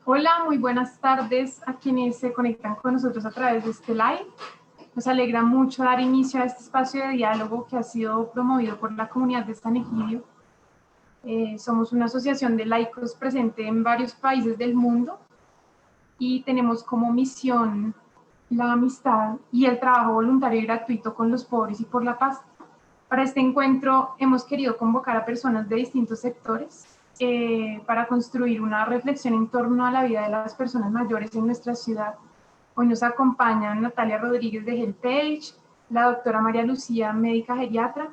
Hola, muy buenas tardes a quienes se conectan con nosotros a través de este live. Nos alegra mucho dar inicio a este espacio de diálogo que ha sido promovido por la comunidad de San Egidio. Somos una asociación de laicos presente en varios países del mundo y tenemos como misión la amistad y el trabajo voluntario y gratuito con los pobres y por la paz. Para este encuentro hemos querido convocar a personas de distintos sectores para construir una reflexión en torno a la vida de las personas mayores en nuestra ciudad. Hoy nos acompañan Natalia Rodríguez de HealthPage, la doctora María Lucía, médica geriatra,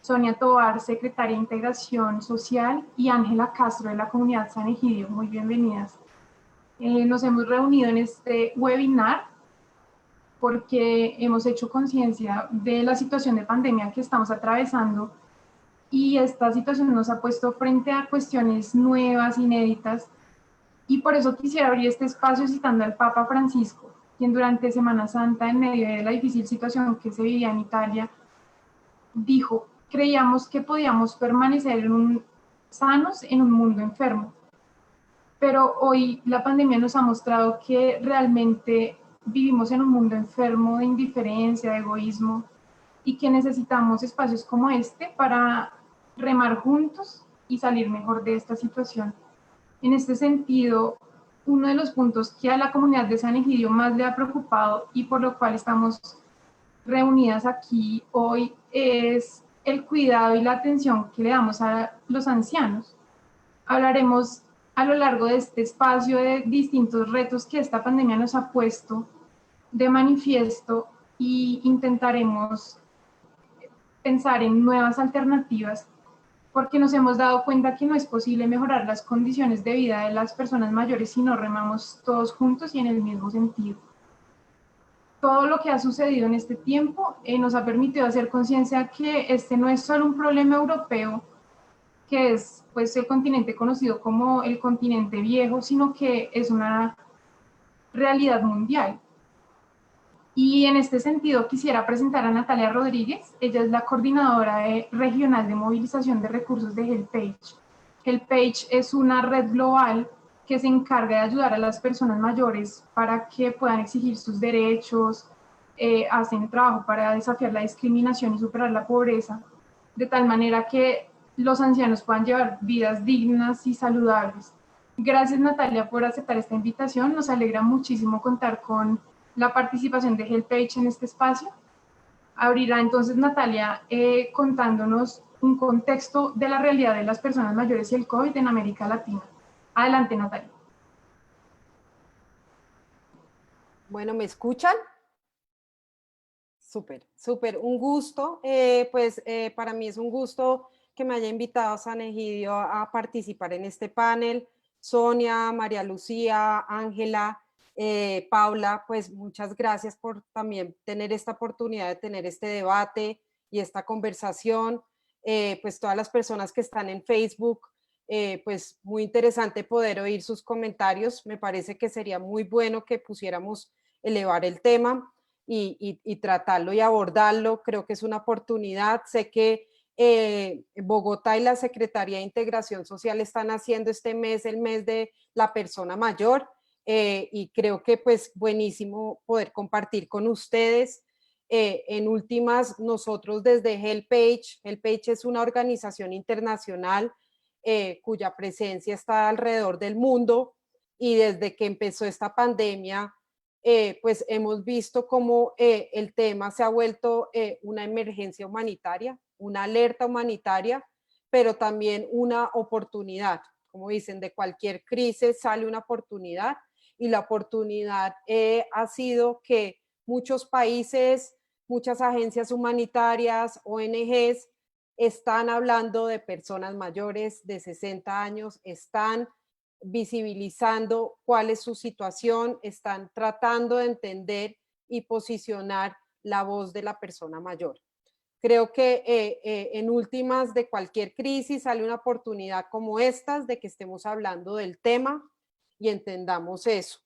Sonia Tovar, secretaria de Integración Social, y Ángela Castro de la Comunidad San Egidio. Muy bienvenidas. Nos hemos reunido en este webinar porque hemos hecho conciencia de la situación de pandemia que estamos atravesando y esta situación nos ha puesto frente a cuestiones nuevas, inéditas, y por eso quisiera abrir este espacio citando al Papa Francisco, quien durante Semana Santa, en medio de la difícil situación que se vivía en Italia, dijo: creíamos que podíamos permanecer sanos en un mundo enfermo, pero hoy la pandemia nos ha mostrado que realmente vivimos en un mundo enfermo de indiferencia, de egoísmo, y que necesitamos espacios como este para remar juntos y salir mejor de esta situación. En este sentido, uno de los puntos que a la comunidad de San Egidio más le ha preocupado y por lo cual estamos reunidas aquí hoy es el cuidado y la atención que le damos a los ancianos. Hablaremos a lo largo de este espacio de distintos retos que esta pandemia nos ha puesto de manifiesto y intentaremos pensar en nuevas alternativas, porque nos hemos dado cuenta que no es posible mejorar las condiciones de vida de las personas mayores si no remamos todos juntos y en el mismo sentido. Todo lo que ha sucedido en este tiempo nos ha permitido hacer conciencia que este no es solo un problema europeo, que es pues el continente conocido como el continente viejo, sino que es una realidad mundial. Y en este sentido quisiera presentar a Natalia Rodríguez. Ella es la coordinadora regional de movilización de recursos de HealthPage. HealthPage es una red global que se encarga de ayudar a las personas mayores para que puedan exigir sus derechos, hacen trabajo para desafiar la discriminación y superar la pobreza, de tal manera que los ancianos puedan llevar vidas dignas y saludables. Gracias, Natalia, por aceptar esta invitación. Nos alegra muchísimo contar con la participación de HealthPage en este espacio. Abrirá entonces Natalia contándonos un contexto de la realidad de las personas mayores y el COVID en América Latina. Adelante, Natalia. Bueno, ¿me escuchan? Súper, súper, un gusto. Para mí es un gusto que me haya invitado San Egidio a participar en este panel. Sonia, María Lucía, Ángela, Paula, pues muchas gracias por también tener esta oportunidad de tener este debate y esta conversación. Pues todas las personas que están en Facebook, pues muy interesante poder oír sus comentarios. Me parece que sería muy bueno que pusiéramos elevar el tema y tratarlo y abordarlo. Creo que es una oportunidad. Sé que Bogotá y la Secretaría de Integración Social están haciendo este mes el mes de la persona mayor. y creo que pues buenísimo poder compartir con ustedes. En últimas, nosotros desde HelpAge es una organización internacional cuya presencia está alrededor del mundo, y desde que empezó esta pandemia, pues hemos visto cómo el tema se ha vuelto una emergencia humanitaria, una alerta humanitaria, pero también una oportunidad. Como dicen, de cualquier crisis sale una oportunidad, y la oportunidad ha sido que muchos países, muchas agencias humanitarias, ONGs, están hablando de personas mayores de 60 años, están visibilizando cuál es su situación, están tratando de entender y posicionar la voz de la persona mayor. Creo que en últimas de cualquier crisis sale una oportunidad como estas de que estemos hablando del tema y entendamos eso.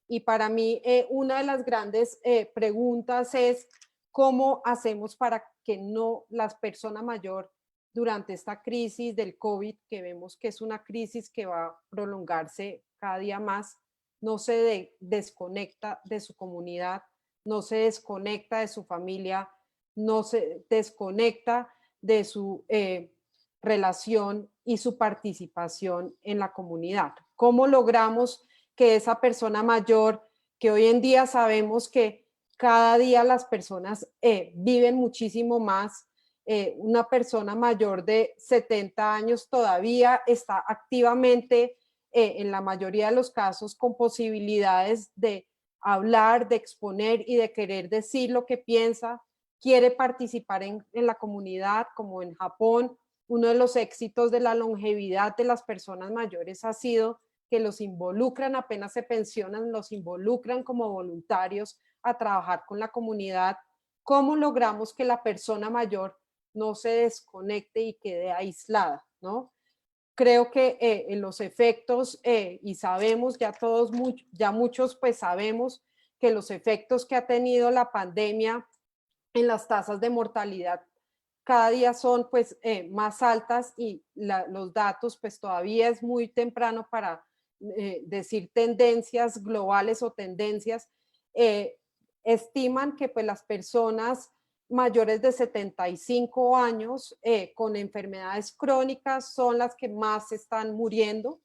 Y para mí una de las grandes preguntas es cómo hacemos para que no las personas mayor durante esta crisis del COVID, que vemos que es una crisis que va a prolongarse cada día más, no se desconecta de su comunidad, no se desconecta de su familia, no se desconecta de su relación y su participación en la comunidad. ¿Cómo logramos que esa persona mayor, que hoy en día sabemos que cada día las personas viven muchísimo más, una persona mayor de 70 años todavía está activamente, en la mayoría de los casos, con posibilidades de hablar, de exponer y de querer decir lo que piensa, quiere participar en la comunidad, como en Japón? Uno de los éxitos de la longevidad de las personas mayores ha sido que los involucran, apenas se pensionan, los involucran como voluntarios a trabajar con la comunidad. ¿Cómo logramos que la persona mayor no se desconecte y quede aislada, ¿no? Creo que en los efectos, y sabemos ya todos, ya muchos pues sabemos que los efectos que ha tenido la pandemia en las tasas de mortalidad cada día son pues más altas, y los datos pues todavía es muy temprano para decir tendencias globales o tendencias. eh, Estiman que pues las personas mayores de 75 años con enfermedades crónicas son las que más están muriendo,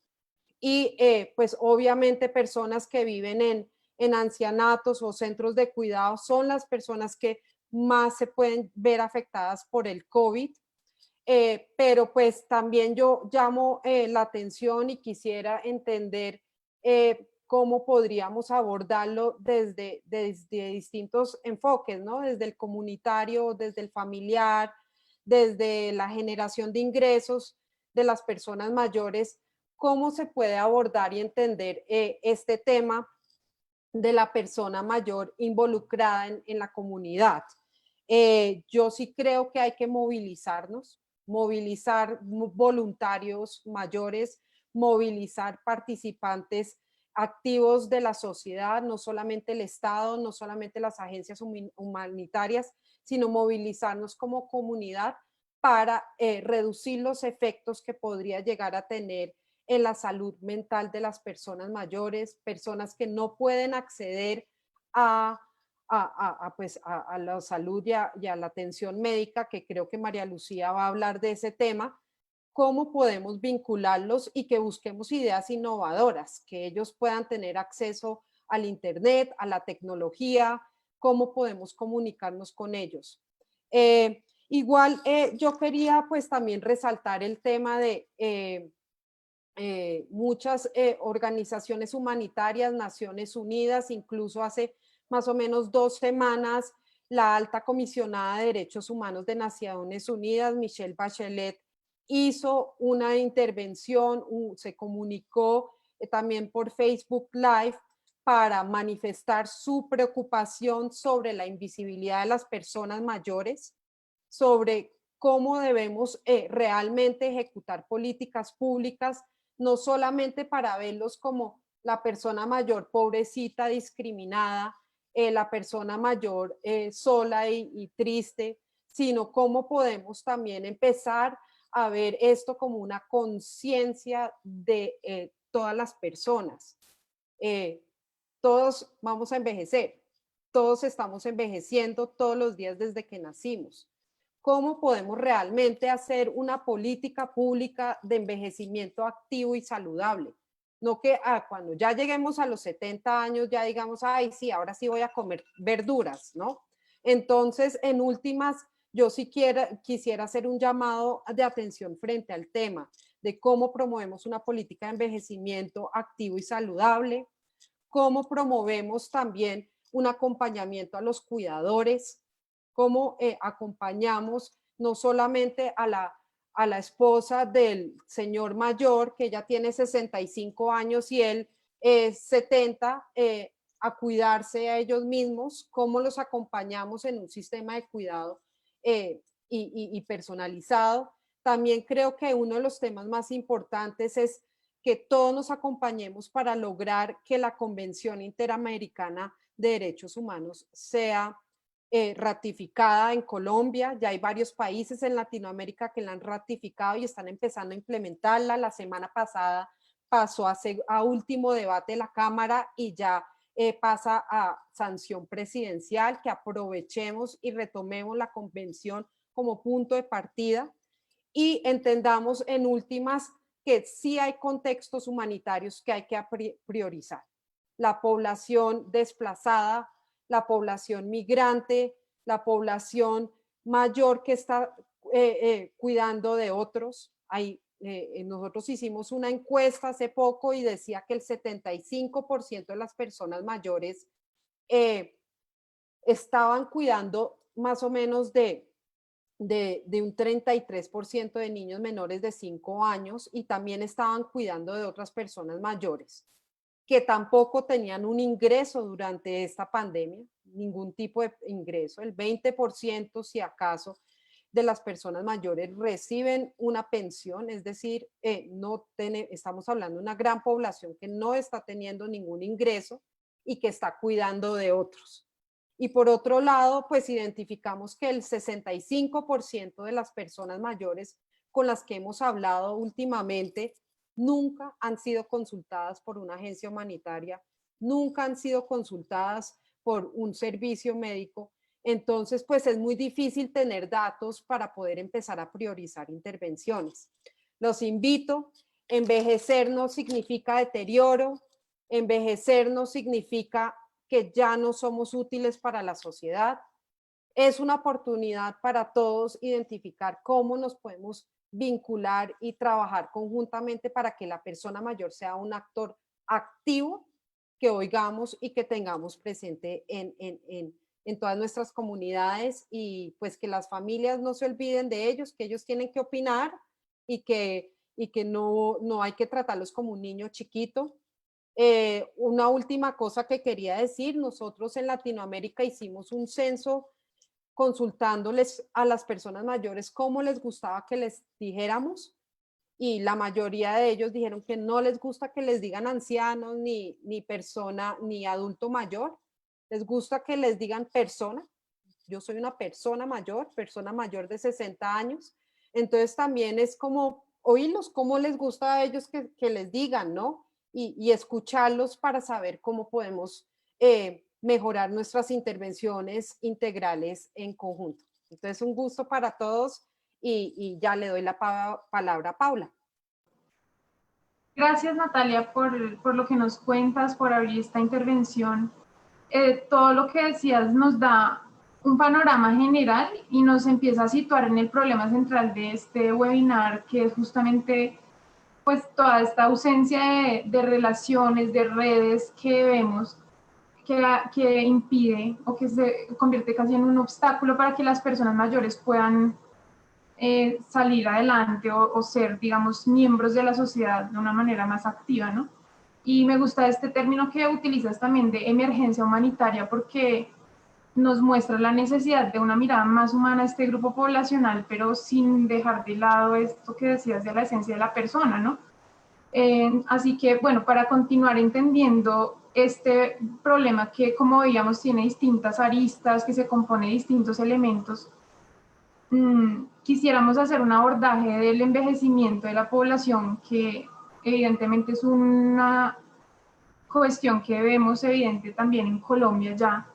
y pues obviamente personas que viven en ancianatos o centros de cuidado son las personas que más se pueden ver afectadas por el COVID. Pero pues también yo llamo la atención y quisiera entender cómo podríamos abordarlo desde distintos enfoques, ¿no? Desde el comunitario, desde el familiar, desde la generación de ingresos de las personas mayores. ¿Cómo se puede abordar y entender este tema de la persona mayor involucrada en la comunidad? Yo sí creo que hay que movilizarnos, movilizar voluntarios mayores, movilizar participantes activos de la sociedad, no solamente el Estado, no solamente las agencias humanitarias, sino movilizarnos como comunidad para reducir los efectos que podría llegar a tener en la salud mental de las personas mayores, personas que no pueden acceder a la salud y a la atención médica, que creo que María Lucía va a hablar de ese tema. ¿Cómo podemos vincularlos y que busquemos ideas innovadoras, que ellos puedan tener acceso al Internet, a la tecnología? ¿Cómo podemos comunicarnos con ellos? Igual yo quería pues también resaltar el tema de muchas organizaciones humanitarias, Naciones Unidas, incluso hace más o menos 2 semanas, la alta comisionada de Derechos Humanos de Naciones Unidas, Michelle Bachelet, hizo una intervención, se comunicó también por Facebook Live para manifestar su preocupación sobre la invisibilidad de las personas mayores, sobre cómo debemos realmente ejecutar políticas públicas, no solamente para verlos como la persona mayor pobrecita, discriminada, la persona mayor sola y triste, sino cómo podemos también empezar a ver esto como una conciencia de todas las personas. todos vamos a envejecer, todos estamos envejeciendo todos los días desde que nacimos. ¿Cómo podemos realmente hacer una política pública de envejecimiento activo y saludable? No que cuando ya lleguemos a los 70 años ya digamos, ay, sí, ahora sí voy a comer verduras, ¿no? Entonces, en últimas, yo sí quisiera hacer un llamado de atención frente al tema de cómo promovemos una política de envejecimiento activo y saludable, cómo promovemos también un acompañamiento a los cuidadores, cómo acompañamos no solamente a la esposa del señor mayor, que ya tiene 65 años y él 70, a cuidarse a ellos mismos, cómo los acompañamos en un sistema de cuidado y personalizado. También creo que uno de los temas más importantes es que todos nos acompañemos para lograr que la Convención Interamericana de Derechos Humanos sea ratificada en Colombia. Ya hay varios países en Latinoamérica que la han ratificado y están empezando a implementarla. La semana pasada pasó a último debate de la Cámara y ya pasa a sanción presidencial, que aprovechemos y retomemos la convención como punto de partida y entendamos en últimas que sí hay contextos humanitarios que hay que priorizar. La población desplazada, la población migrante, la población mayor que está cuidando de otros. Nosotros hicimos una encuesta hace poco y decía que el 75% de las personas mayores estaban cuidando más o menos de un 33% de niños menores de 5 años y también estaban cuidando de otras personas mayores que tampoco tenían un ingreso durante esta pandemia, ningún tipo de ingreso. El 20%, si acaso, de las personas mayores reciben una pensión, es decir, estamos hablando de una gran población que no está teniendo ningún ingreso y que está cuidando de otros. Y por otro lado, pues identificamos que el 65% de las personas mayores con las que hemos hablado últimamente nunca han sido consultadas por una agencia humanitaria, nunca han sido consultadas por un servicio médico. Entonces, pues es muy difícil tener datos para poder empezar a priorizar intervenciones. Los invito, envejecer no significa deterioro, envejecer no significa que ya no somos útiles para la sociedad. Es una oportunidad para todos identificar cómo nos podemos vincular y trabajar conjuntamente para que la persona mayor sea un actor activo que oigamos y que tengamos presente en todas nuestras comunidades y pues que las familias no se olviden de ellos, que ellos tienen que opinar y que no hay que tratarlos como un niño chiquito. Una última cosa que quería decir, nosotros en Latinoamérica hicimos un censo consultándoles a las personas mayores cómo les gustaba que les dijéramos y la mayoría de ellos dijeron que no les gusta que les digan ancianos ni persona ni adulto mayor, les gusta que les digan persona. Yo soy una persona mayor de 60 años, entonces también es como oírlos, cómo les gusta a ellos que les digan, ¿no? Y escucharlos para saber cómo podemos mejorar nuestras intervenciones integrales en conjunto. Entonces, un gusto para todos y ya le doy la palabra a Paula. Gracias, Natalia, por lo que nos cuentas, por abrir esta intervención. Todo lo que decías nos da un panorama general y nos empieza a situar en el problema central de este webinar, que es justamente pues toda esta ausencia de relaciones, de redes que vemos, que impide o que se convierte casi en un obstáculo para que las personas mayores puedan salir adelante o ser, digamos, miembros de la sociedad de una manera más activa, ¿no? Y me gusta este término que utilizas también de emergencia humanitaria porque nos muestra la necesidad de una mirada más humana a este grupo poblacional, pero sin dejar de lado esto que decías de la esencia de la persona, ¿no? Así que, bueno, para continuar entendiendo este problema que, como veíamos, tiene distintas aristas, que se compone de distintos elementos, quisiéramos hacer un abordaje del envejecimiento de la población, que evidentemente es una cuestión que vemos evidente también en Colombia ya,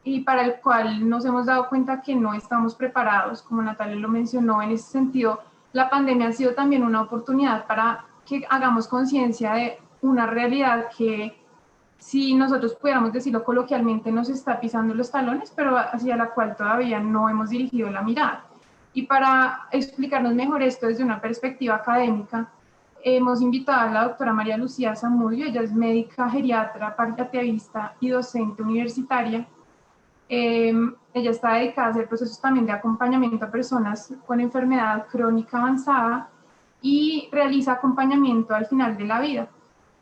y para el cual nos hemos dado cuenta que no estamos preparados, como Natalia lo mencionó. En ese sentido, la pandemia ha sido también una oportunidad para que hagamos conciencia de una realidad que, si nosotros pudiéramos decirlo coloquialmente, nos está pisando los talones, pero hacia la cual todavía no hemos dirigido la mirada. Y para explicarnos mejor esto desde una perspectiva académica, hemos invitado a la doctora María Lucía Zamudio. Ella es médica geriatra, paliativista y docente universitaria. Ella está dedicada a hacer procesos también de acompañamiento a personas con enfermedad crónica avanzada y realiza acompañamiento al final de la vida.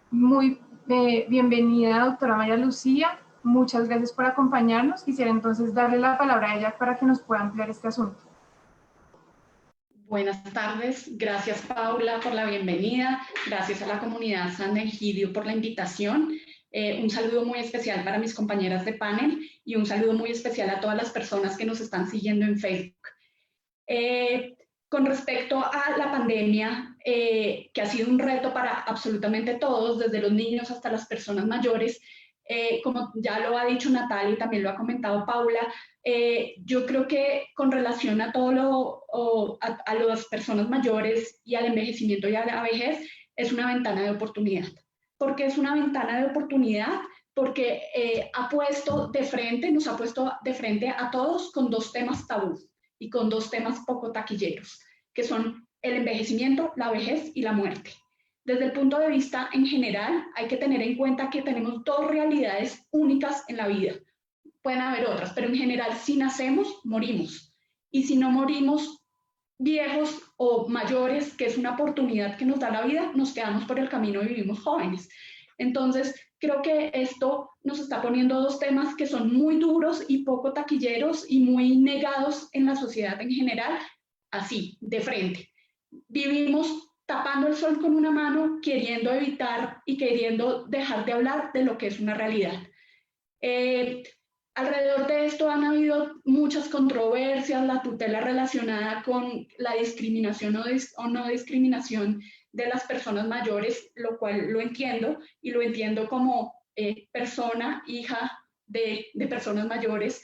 Muy bienvenida, doctora María Lucía. Muchas gracias por acompañarnos. Quisiera entonces darle la palabra a ella para que nos pueda ampliar este asunto. Buenas tardes, gracias Paula por la bienvenida, gracias a la comunidad San Egidio por la invitación. Un saludo muy especial para mis compañeras de panel y un saludo muy especial a todas las personas que nos están siguiendo en Facebook. Con respecto a la pandemia, que ha sido un reto para absolutamente todos, desde los niños hasta las personas mayores, como ya lo ha dicho Natalia y también lo ha comentado Paula, yo creo que con relación a a las personas mayores y al envejecimiento y a la vejez, es una ventana de oportunidad. ¿Por qué es una ventana de oportunidad? Porque nos ha puesto de frente a todos con dos temas tabú y con dos temas poco taquilleros, que son el envejecimiento, la vejez y la muerte. Desde el punto de vista en general, hay que tener en cuenta que tenemos dos realidades únicas en la vida. Pueden haber otras, pero en general, si nacemos, morimos. Y si no morimos viejos o mayores, que es una oportunidad que nos da la vida, nos quedamos por el camino y vivimos jóvenes. Entonces, creo que esto nos está poniendo dos temas que son muy duros y poco taquilleros y muy negados en la sociedad en general, así, de frente. Vivimos tapando el sol con una mano, queriendo evitar y queriendo dejar de hablar de lo que es una realidad. Alrededor de esto han habido muchas controversias, la tutela relacionada con la discriminación o no discriminación de las personas mayores, lo cual lo entiendo, y lo entiendo como persona, hija de personas mayores,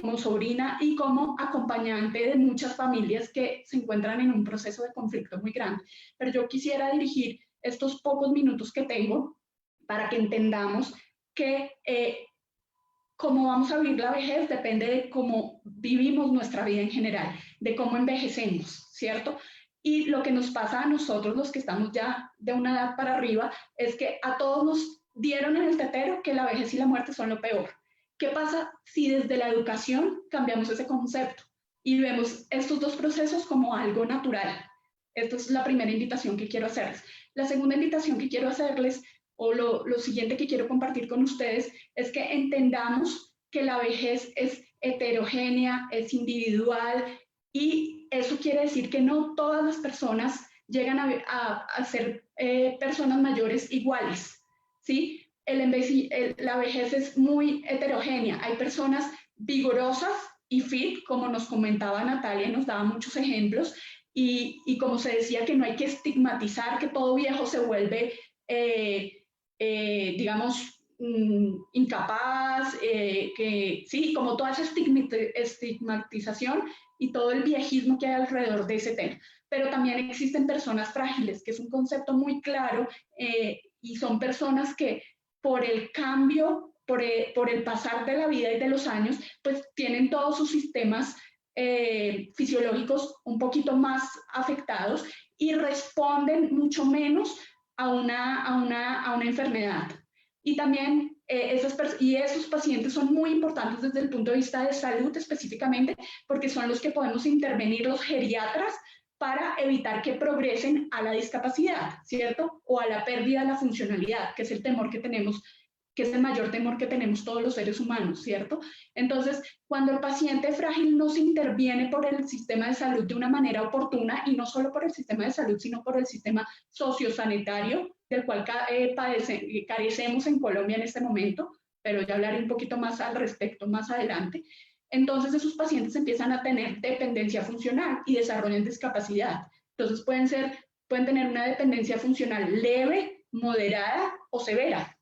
como sobrina y como acompañante de muchas familias que se encuentran en un proceso de conflicto muy grande. Pero yo quisiera dirigir estos pocos minutos que tengo para que entendamos que cómo vamos a vivir la vejez depende de cómo vivimos nuestra vida en general, de cómo envejecemos, ¿cierto? Y lo que nos pasa a nosotros, los que estamos ya de una edad para arriba, es que a todos nos dieron en el tetero que la vejez y la muerte son lo peor. ¿Qué pasa si desde la educación cambiamos ese concepto y vemos estos dos procesos como algo natural? Esta es la primera invitación que quiero hacerles. La segunda invitación que quiero hacerles, o lo siguiente que quiero compartir con ustedes, es que entendamos que la vejez es heterogénea, es individual, y eso quiere decir que no todas las personas llegan a ser personas mayores iguales, ¿sí? La vejez es muy heterogénea. Hay personas vigorosas y fit, como nos comentaba Natalia, nos daba muchos ejemplos, y como se decía, que no hay que estigmatizar que todo viejo se vuelve, digamos, incapaz, que sí, como toda esa estigmatización y todo el viejismo que hay alrededor de ese tema. Pero también existen personas frágiles, que es un concepto muy claro, y son personas que por el cambio, por el pasar de la vida y de los años, pues tienen todos sus sistemas fisiológicos un poquito más afectados y responden mucho menos a una enfermedad. Y también esos pacientes son muy importantes desde el punto de vista de salud específicamente, porque son los que podemos intervenir los geriatras para evitar que progresen a la discapacidad, ¿cierto? O a la pérdida de la funcionalidad, que es el temor que tenemos, que es el mayor temor que tenemos todos los seres humanos, ¿cierto? Entonces, cuando el paciente frágil no se interviene por el sistema de salud de una manera oportuna, y no solo por el sistema de salud, sino por el sistema sociosanitario, del cual carecemos en Colombia en este momento, pero ya hablaré un poquito más al respecto más adelante. Entonces esos pacientes empiezan a tener dependencia funcional y desarrollan discapacidad. Entonces pueden tener una dependencia funcional leve, moderada o severa.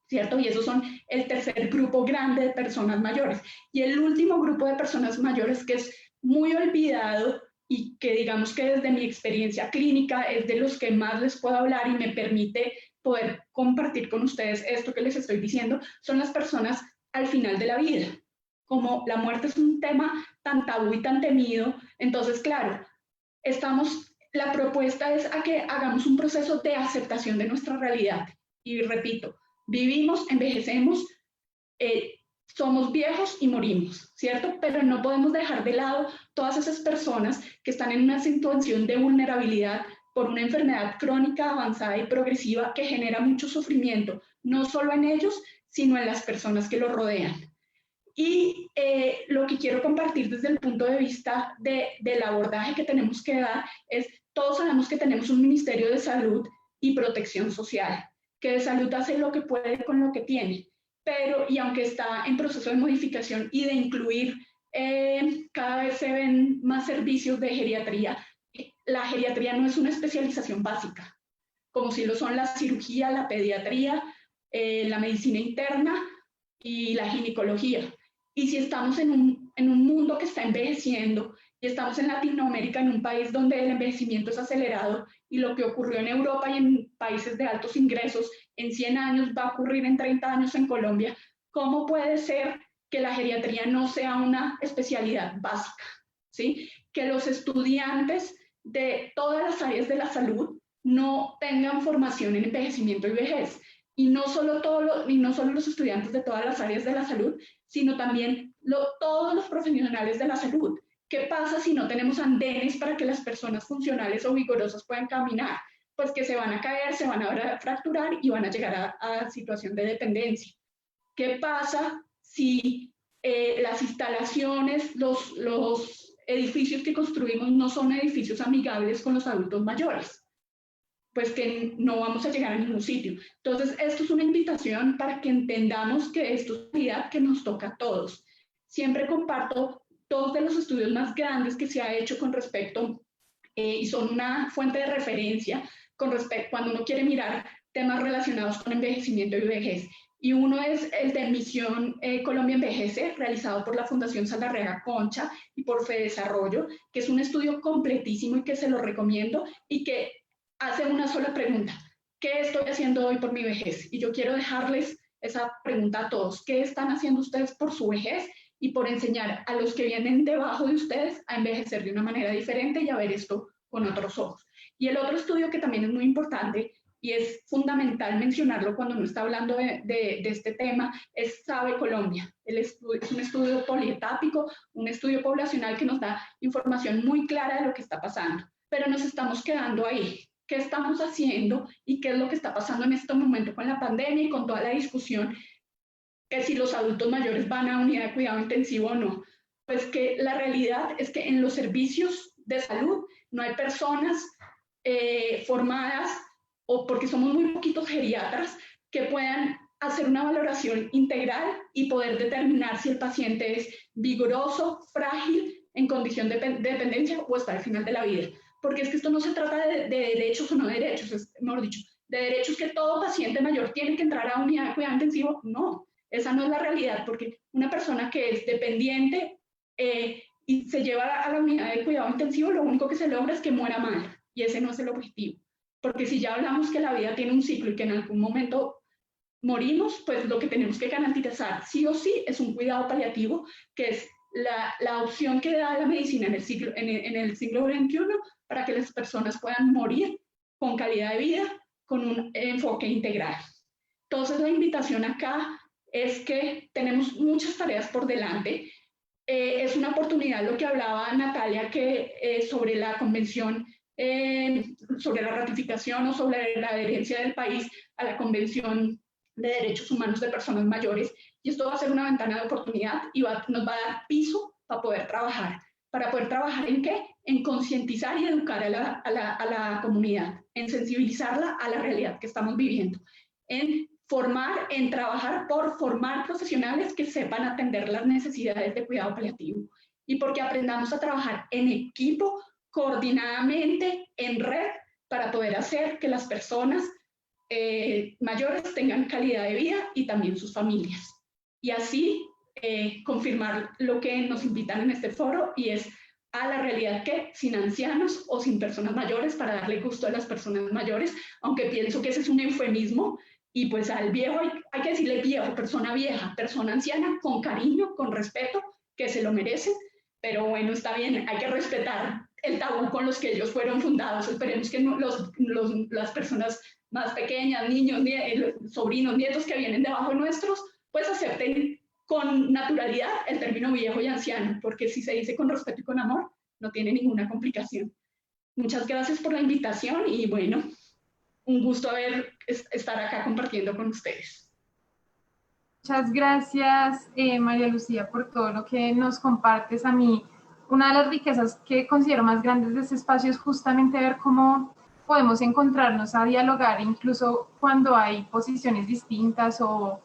¿cierto? Y esos son el tercer grupo grande de personas mayores. Y el último grupo de personas mayores que es muy olvidado y que digamos que desde mi experiencia clínica es de los que más les puedo hablar y me permite poder compartir con ustedes esto que les estoy diciendo, son las personas al final de la vida. Como la muerte es un tema tan tabú y tan temido, entonces, claro, la propuesta es a que hagamos un proceso de aceptación de nuestra realidad. Y repito, vivimos, envejecemos, somos viejos y morimos, ¿cierto? Pero no podemos dejar de lado todas esas personas que están en una situación de vulnerabilidad por una enfermedad crónica, avanzada y progresiva que genera mucho sufrimiento, no solo en ellos, sino en las personas que los rodean. Y lo que quiero compartir desde el punto de vista del abordaje que tenemos que dar es, todos sabemos que tenemos un Ministerio de Salud y Protección Social, que de salud hace lo que puede con lo que tiene, pero, y aunque está en proceso de modificación y de incluir, cada vez se ven más servicios de geriatría, la geriatría no es una especialización básica, como si lo son la cirugía, la pediatría, la medicina interna y la ginecología. Y si estamos en un mundo que está envejeciendo y estamos en Latinoamérica, en un país donde el envejecimiento es acelerado y lo que ocurrió en Europa y en países de altos ingresos en 100 años va a ocurrir en 30 años en Colombia, ¿cómo puede ser que la geriatría no sea una especialidad básica? ¿Sí? Que los estudiantes de todas las áreas de la salud no tengan formación en envejecimiento y vejez. Y no solo los estudiantes de todas las áreas de la salud, sino también todos los profesionales de la salud. ¿Qué pasa si no tenemos andenes para que las personas funcionales o vigorosas puedan caminar? Pues que se van a caer, se van a fracturar y van a llegar a situación de dependencia. ¿Qué pasa si las instalaciones, los edificios que construimos no son edificios amigables con los adultos mayores? Pues que no vamos a llegar a ningún sitio. Entonces, esto es una invitación para que entendamos que esto es una realidad que nos toca a todos. Siempre comparto dos de los estudios más grandes que se ha hecho con respecto, y son una fuente de referencia con respecto cuando uno quiere mirar temas relacionados con envejecimiento y vejez. Y uno es el de Misión Colombia Envejece, realizado por la Fundación Saldarriaga Concha y por FEDesarrollo, que es un estudio completísimo y que se lo recomiendo y que hace una sola pregunta: ¿qué estoy haciendo hoy por mi vejez? Y yo quiero dejarles esa pregunta a todos: ¿qué están haciendo ustedes por su vejez y por enseñar a los que vienen debajo de ustedes a envejecer de una manera diferente y a ver esto con otros ojos? Y el otro estudio que también es muy importante y es fundamental mencionarlo cuando uno está hablando de este tema es SABE Colombia. Es un estudio polietápico, un estudio poblacional que nos da información muy clara de lo que está pasando, pero nos estamos quedando ahí. ¿Qué estamos haciendo y qué es lo que está pasando en este momento con la pandemia y con toda la discusión que si los adultos mayores van a unidad de cuidado intensivo o no? Pues que la realidad es que en los servicios de salud no hay personas formadas, o porque somos muy poquitos geriatras, que puedan hacer una valoración integral y poder determinar si el paciente es vigoroso, frágil, en condición de dependencia o está al final de la vida. Porque es que esto no se trata de derechos o no derechos, es, mejor dicho, de derechos que todo paciente mayor tiene que entrar a unidad de cuidado intensivo. No, esa no es la realidad, porque una persona que es dependiente y se lleva a la unidad de cuidado intensivo, lo único que se logra es que muera mal, y ese no es el objetivo. Porque si ya hablamos que la vida tiene un ciclo y que en algún momento morimos, pues lo que tenemos que garantizar sí o sí es un cuidado paliativo, que es la opción que da la medicina en el siglo XXI para que las personas puedan morir con calidad de vida, con un enfoque integral. Entonces, la invitación acá es que tenemos muchas tareas por delante. Es una oportunidad, lo que hablaba Natalia, que sobre la convención, sobre la ratificación o sobre la adherencia del país a la Convención de Derechos Humanos de Personas Mayores, y esto va a ser una ventana de oportunidad y nos va a dar piso para poder trabajar. ¿Para poder trabajar en qué? En concientizar y educar a la comunidad, en sensibilizarla a la realidad que estamos viviendo, en formar, en trabajar por formar profesionales que sepan atender las necesidades de cuidado paliativo, y porque aprendamos a trabajar en equipo, coordinadamente, en red, para poder hacer que las personas mayores tengan calidad de vida y también sus familias. Y así confirmar lo que nos invitan en este foro, y es a la realidad que sin ancianos o sin personas mayores, para darle gusto a las personas mayores, aunque pienso que ese es un eufemismo, y pues al viejo hay que decirle viejo, persona anciana, con cariño, con respeto, que se lo merecen, pero bueno, está bien, hay que respetar el tabú con los que ellos fueron fundados. Esperemos que las personas más pequeñas, niños, sobrinos, nietos que vienen debajo nuestros, pues acepten con naturalidad el término viejo y anciano, porque si se dice con respeto y con amor, no tiene ninguna complicación. Muchas gracias por la invitación y bueno, un gusto estar acá compartiendo con ustedes. Muchas gracias, María Lucía, por todo lo que nos compartes. A mí, una de las riquezas que considero más grandes de este espacio es justamente ver cómo podemos encontrarnos a dialogar, incluso cuando hay posiciones distintas o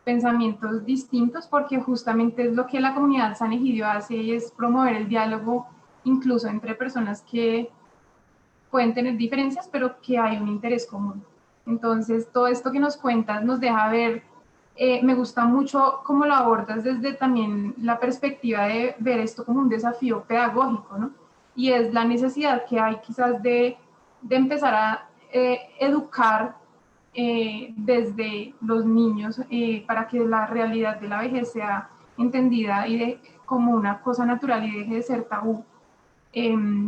pensamientos distintos, porque justamente es lo que la comunidad San Egidio hace, y es promover el diálogo incluso entre personas que pueden tener diferencias, pero que hay un interés común. Entonces, todo esto que nos cuentas nos deja ver, me gusta mucho cómo lo abordas desde también la perspectiva de ver esto como un desafío pedagógico, ¿no? Y es la necesidad que hay quizás de empezar a educar desde los niños para que la realidad de la vejez sea entendida como una cosa natural y deje de ser tabú.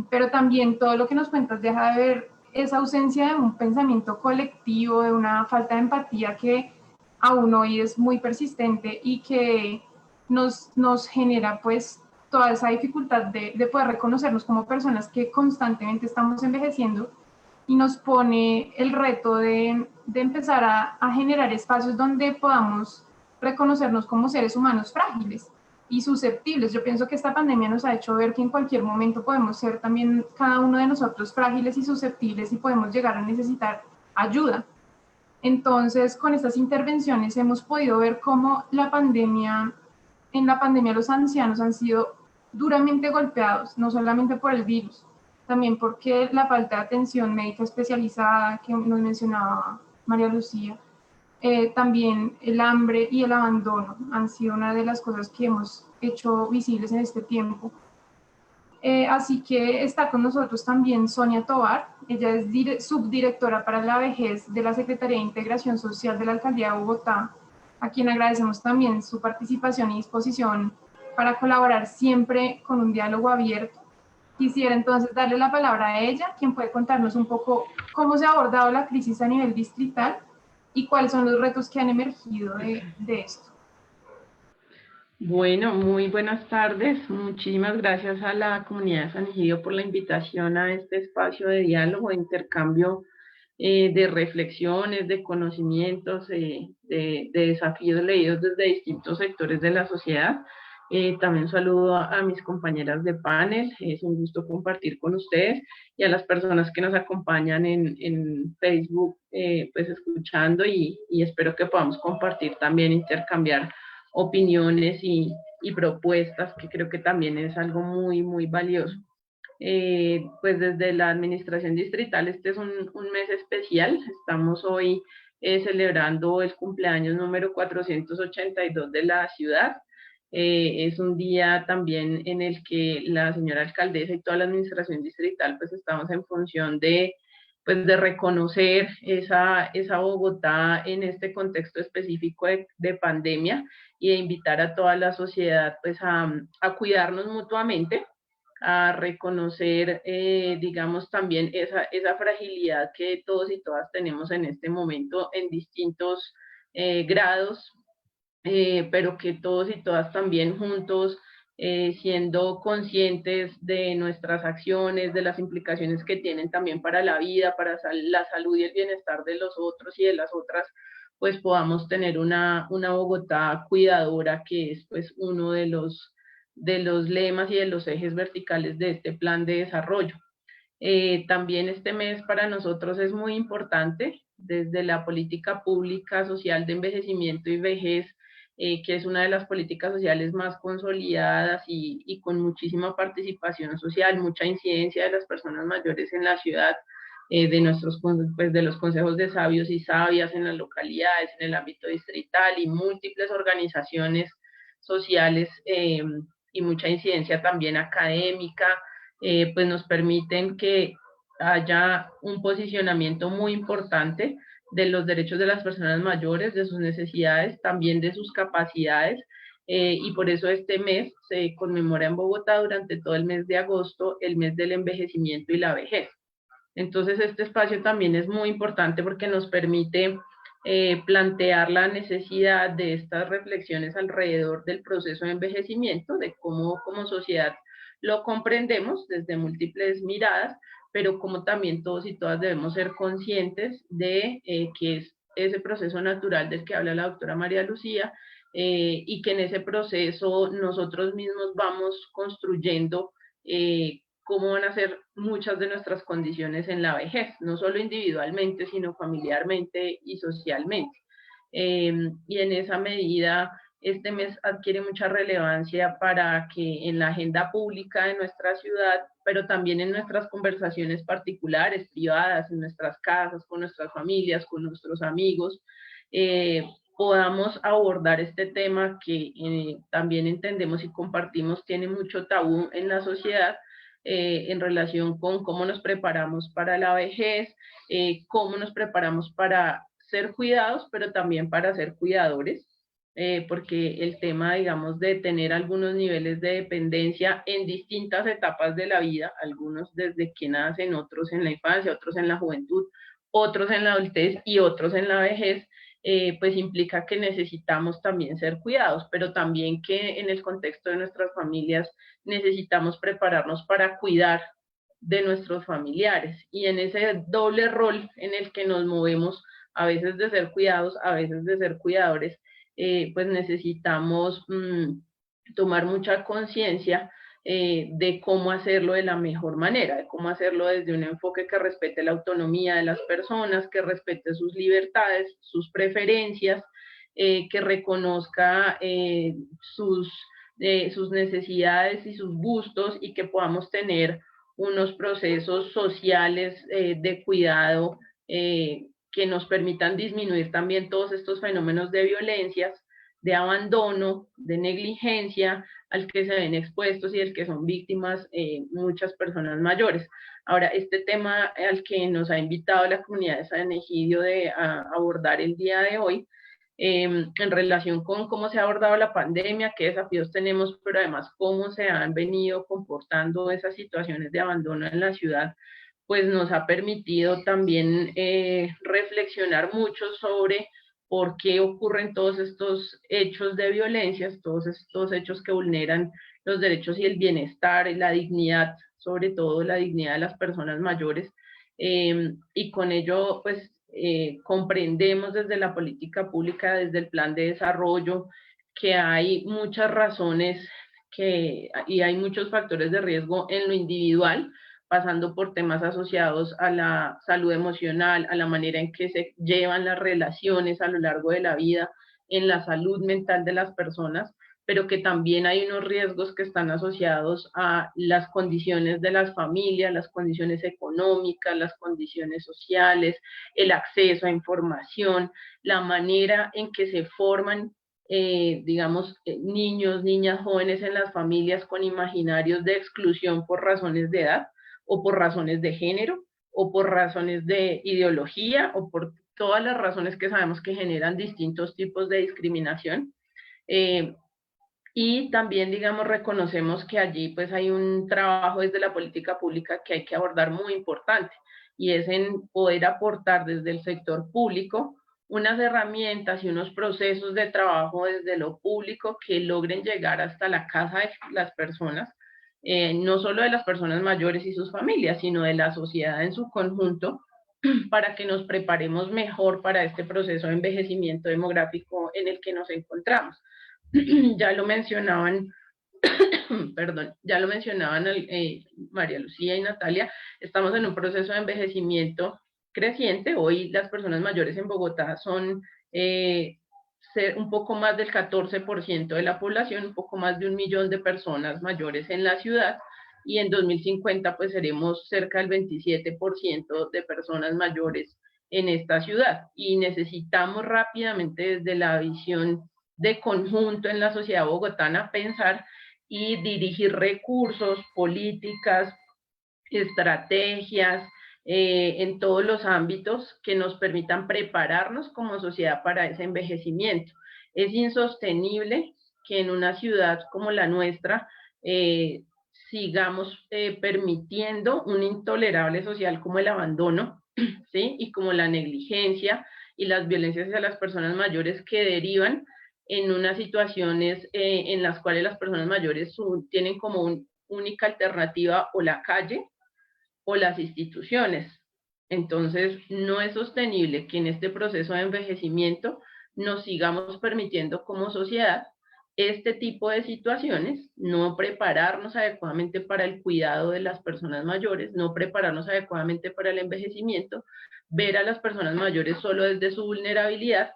Pero también todo lo que nos cuentas deja de ver esa ausencia de un pensamiento colectivo, de una falta de empatía que aún hoy es muy persistente y que nos genera pues toda esa dificultad de poder reconocernos como personas que constantemente estamos envejeciendo, y nos pone el reto de empezar a generar espacios donde podamos reconocernos como seres humanos frágiles y susceptibles. Yo pienso que esta pandemia nos ha hecho ver que en cualquier momento podemos ser también cada uno de nosotros frágiles y susceptibles y podemos llegar a necesitar ayuda. Entonces, con estas intervenciones hemos podido ver cómo en la pandemia los ancianos han sido duramente golpeados, no solamente por el virus, también porque la falta de atención médica especializada que nos mencionaba María Lucía, también el hambre y el abandono han sido una de las cosas que hemos hecho visibles en este tiempo. Así que está con nosotros también Sonia Tovar. Ella es subdirectora para la vejez de la Secretaría de Integración Social de la Alcaldía de Bogotá, a quien agradecemos también su participación y disposición para colaborar siempre con un diálogo abierto. Quisiera entonces darle la palabra a ella, quien puede contarnos un poco cómo se ha abordado la crisis a nivel distrital y cuáles son los retos que han emergido de esto. Bueno, muy buenas tardes. Muchísimas gracias a la comunidad de San Egidio por la invitación a este espacio de diálogo, de intercambio de reflexiones, de conocimientos, de desafíos leídos desde distintos sectores de la sociedad. También saludo a mis compañeras de panel. Es un gusto compartir con ustedes y a las personas que nos acompañan en Facebook, pues escuchando, y espero que podamos compartir también, intercambiar opiniones y propuestas, que creo que también es algo muy, muy valioso. Pues desde la administración distrital este es un mes especial. Estamos hoy celebrando el cumpleaños número 482 de la ciudad. Es un día también en el que la señora alcaldesa y toda la administración distrital pues estamos en función de reconocer esa Bogotá en este contexto específico de pandemia, y de invitar a toda la sociedad pues a cuidarnos mutuamente, a reconocer, digamos, también esa fragilidad que todos y todas tenemos en este momento en distintos grados, pero que todos y todas también juntos, siendo conscientes de nuestras acciones, de las implicaciones que tienen también para la vida, para la salud y el bienestar de los otros y de las otras, pues podamos tener una Bogotá cuidadora, que es pues uno de los lemas y de los ejes verticales de este plan de desarrollo. También este mes para nosotros es muy importante desde la política pública social de envejecimiento y vejez, que es una de las políticas sociales más consolidadas y con muchísima participación social, mucha incidencia de las personas mayores en la ciudad. de los consejos de sabios y sabias en las localidades, en el ámbito distrital y múltiples organizaciones sociales y mucha incidencia también académica, pues nos permiten que haya un posicionamiento muy importante de los derechos de las personas mayores, de sus necesidades, también de sus capacidades, y por eso este mes se conmemora en Bogotá durante todo el mes de agosto, el mes del envejecimiento y la vejez. Entonces este espacio también es muy importante porque nos permite plantear la necesidad de estas reflexiones alrededor del proceso de envejecimiento, de cómo como sociedad lo comprendemos desde múltiples miradas, pero como también todos y todas debemos ser conscientes de que es ese proceso natural del que habla la doctora María Lucía, y que en ese proceso nosotros mismos vamos construyendo cómo van a ser muchas de nuestras condiciones en la vejez, no solo individualmente, sino familiarmente y socialmente. Y en esa medida, este mes adquiere mucha relevancia para que en la agenda pública de nuestra ciudad, pero también en nuestras conversaciones particulares, privadas, en nuestras casas, con nuestras familias, con nuestros amigos, podamos abordar este tema que también entendemos y compartimos tiene mucho tabú en la sociedad, en relación con cómo nos preparamos para la vejez, cómo nos preparamos para ser cuidados, pero también para ser cuidadores, porque el tema, digamos, de tener algunos niveles de dependencia en distintas etapas de la vida, algunos desde que nacen, otros en la infancia, otros en la juventud, otros en la adultez y otros en la vejez, pues implica que necesitamos también ser cuidados, pero también que en el contexto de nuestras familias necesitamos prepararnos para cuidar de nuestros familiares, y en ese doble rol en el que nos movemos, a veces de ser cuidados, a veces de ser cuidadores, pues necesitamos tomar mucha conciencia de cómo hacerlo de la mejor manera, de cómo hacerlo desde un enfoque que respete la autonomía de las personas, que respete sus libertades, sus preferencias, que reconozca sus necesidades y sus gustos, y que podamos tener unos procesos sociales de cuidado que nos permitan disminuir también todos estos fenómenos de violencias, de abandono, de negligencia al que se ven expuestos y del que son víctimas muchas personas mayores. Ahora, este tema al que nos ha invitado la comunidad de San Egidio a abordar el día de hoy, en relación con cómo se ha abordado la pandemia, qué desafíos tenemos, pero además cómo se han venido comportando esas situaciones de abandono en la ciudad, pues nos ha permitido también reflexionar mucho sobre por qué ocurren todos estos hechos de violencia, todos estos hechos que vulneran los derechos y el bienestar y la dignidad, sobre todo la dignidad de las personas mayores, y con ello pues comprendemos desde la política pública, desde el plan de desarrollo, que hay muchas razones y hay muchos factores de riesgo en lo individual, pasando por temas asociados a la salud emocional, a la manera en que se llevan las relaciones a lo largo de la vida, en la salud mental de las personas, pero que también hay unos riesgos que están asociados a las condiciones de las familias, las condiciones económicas, las condiciones sociales, el acceso a información, la manera en que se forman digamos, niños, niñas, jóvenes en las familias con imaginarios de exclusión por razones de edad, o por razones de género, o por razones de ideología, o por todas las razones que sabemos que generan distintos tipos de discriminación. Y también, digamos, reconocemos que allí pues hay un trabajo desde la política pública que hay que abordar muy importante, y es en poder aportar desde el sector público unas herramientas y unos procesos de trabajo desde lo público que logren llegar hasta la casa de las personas, no solo de las personas mayores y sus familias, sino de la sociedad en su conjunto, para que nos preparemos mejor para este proceso de envejecimiento demográfico en el que nos encontramos. Ya lo mencionaban, perdón, ya lo mencionaban María Lucía y Natalia, estamos en un proceso de envejecimiento creciente. Hoy las personas mayores en Bogotá son un poco más del 14% de la población, un poco más de 1 millón de personas mayores en la ciudad, y en 2050 pues seremos cerca del 27% de personas mayores en esta ciudad, y necesitamos rápidamente desde la visión de conjunto en la sociedad bogotana pensar y dirigir recursos, políticas, estrategias, en todos los ámbitos que nos permitan prepararnos como sociedad para ese envejecimiento. Es insostenible que en una ciudad como la nuestra sigamos permitiendo un intolerable social como el abandono, ¿sí? Y como la negligencia y las violencias hacia las personas mayores, que derivan en unas situaciones en las cuales las personas mayores tienen como única alternativa o la calle o las instituciones. Entonces, no es sostenible que en este proceso de envejecimiento nos sigamos permitiendo como sociedad este tipo de situaciones, no prepararnos adecuadamente para el cuidado de las personas mayores, no prepararnos adecuadamente para el envejecimiento, ver a las personas mayores solo desde su vulnerabilidad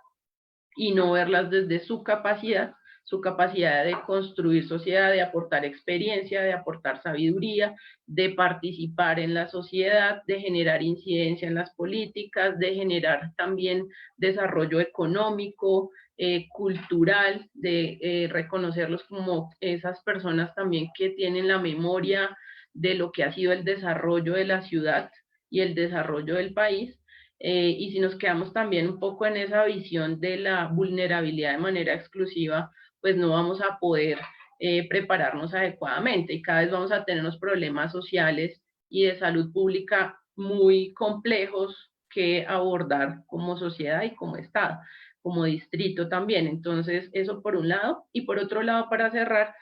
y no verlas desde su capacidad de construir sociedad, de aportar experiencia, de aportar sabiduría, de participar en la sociedad, de generar incidencia en las políticas, de generar también desarrollo económico, cultural, de reconocerlos como esas personas también que tienen la memoria de lo que ha sido el desarrollo de la ciudad y el desarrollo del país. Y si nos quedamos también un poco en esa visión de la vulnerabilidad de manera exclusiva, pues no vamos a poder prepararnos adecuadamente, y cada vez vamos a tener unos problemas sociales y de salud pública muy complejos que abordar como sociedad y como Estado, como distrito también. Entonces, eso por un lado. Y por otro lado, para cerrar,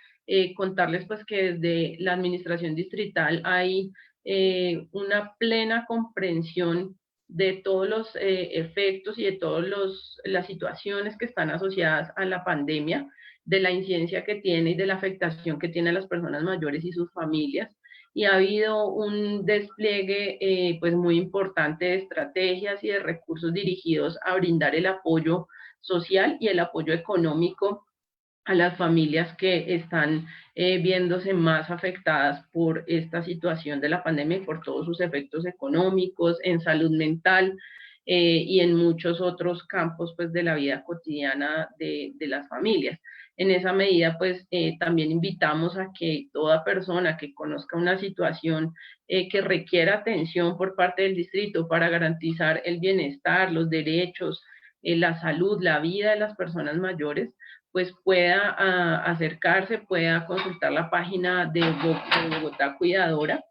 contarles pues que desde la administración distrital hay una plena comprensión de todos los efectos y de todas las situaciones que están asociadas a la pandemia, de la incidencia que tiene y de la afectación que tiene a las personas mayores y sus familias. Y ha habido un despliegue pues muy importante de estrategias y de recursos dirigidos a brindar el apoyo social y el apoyo económico a las familias que están viéndose más afectadas por esta situación de la pandemia y por todos sus efectos económicos, en salud mental y en muchos otros campos pues, de la vida cotidiana de las familias. En esa medida, pues también invitamos a que toda persona que conozca una situación que requiera atención por parte del distrito para garantizar el bienestar, los derechos, la salud, la vida de las personas mayores, pues pueda acercarse, pueda consultar la página de Bogotá Cuidadora,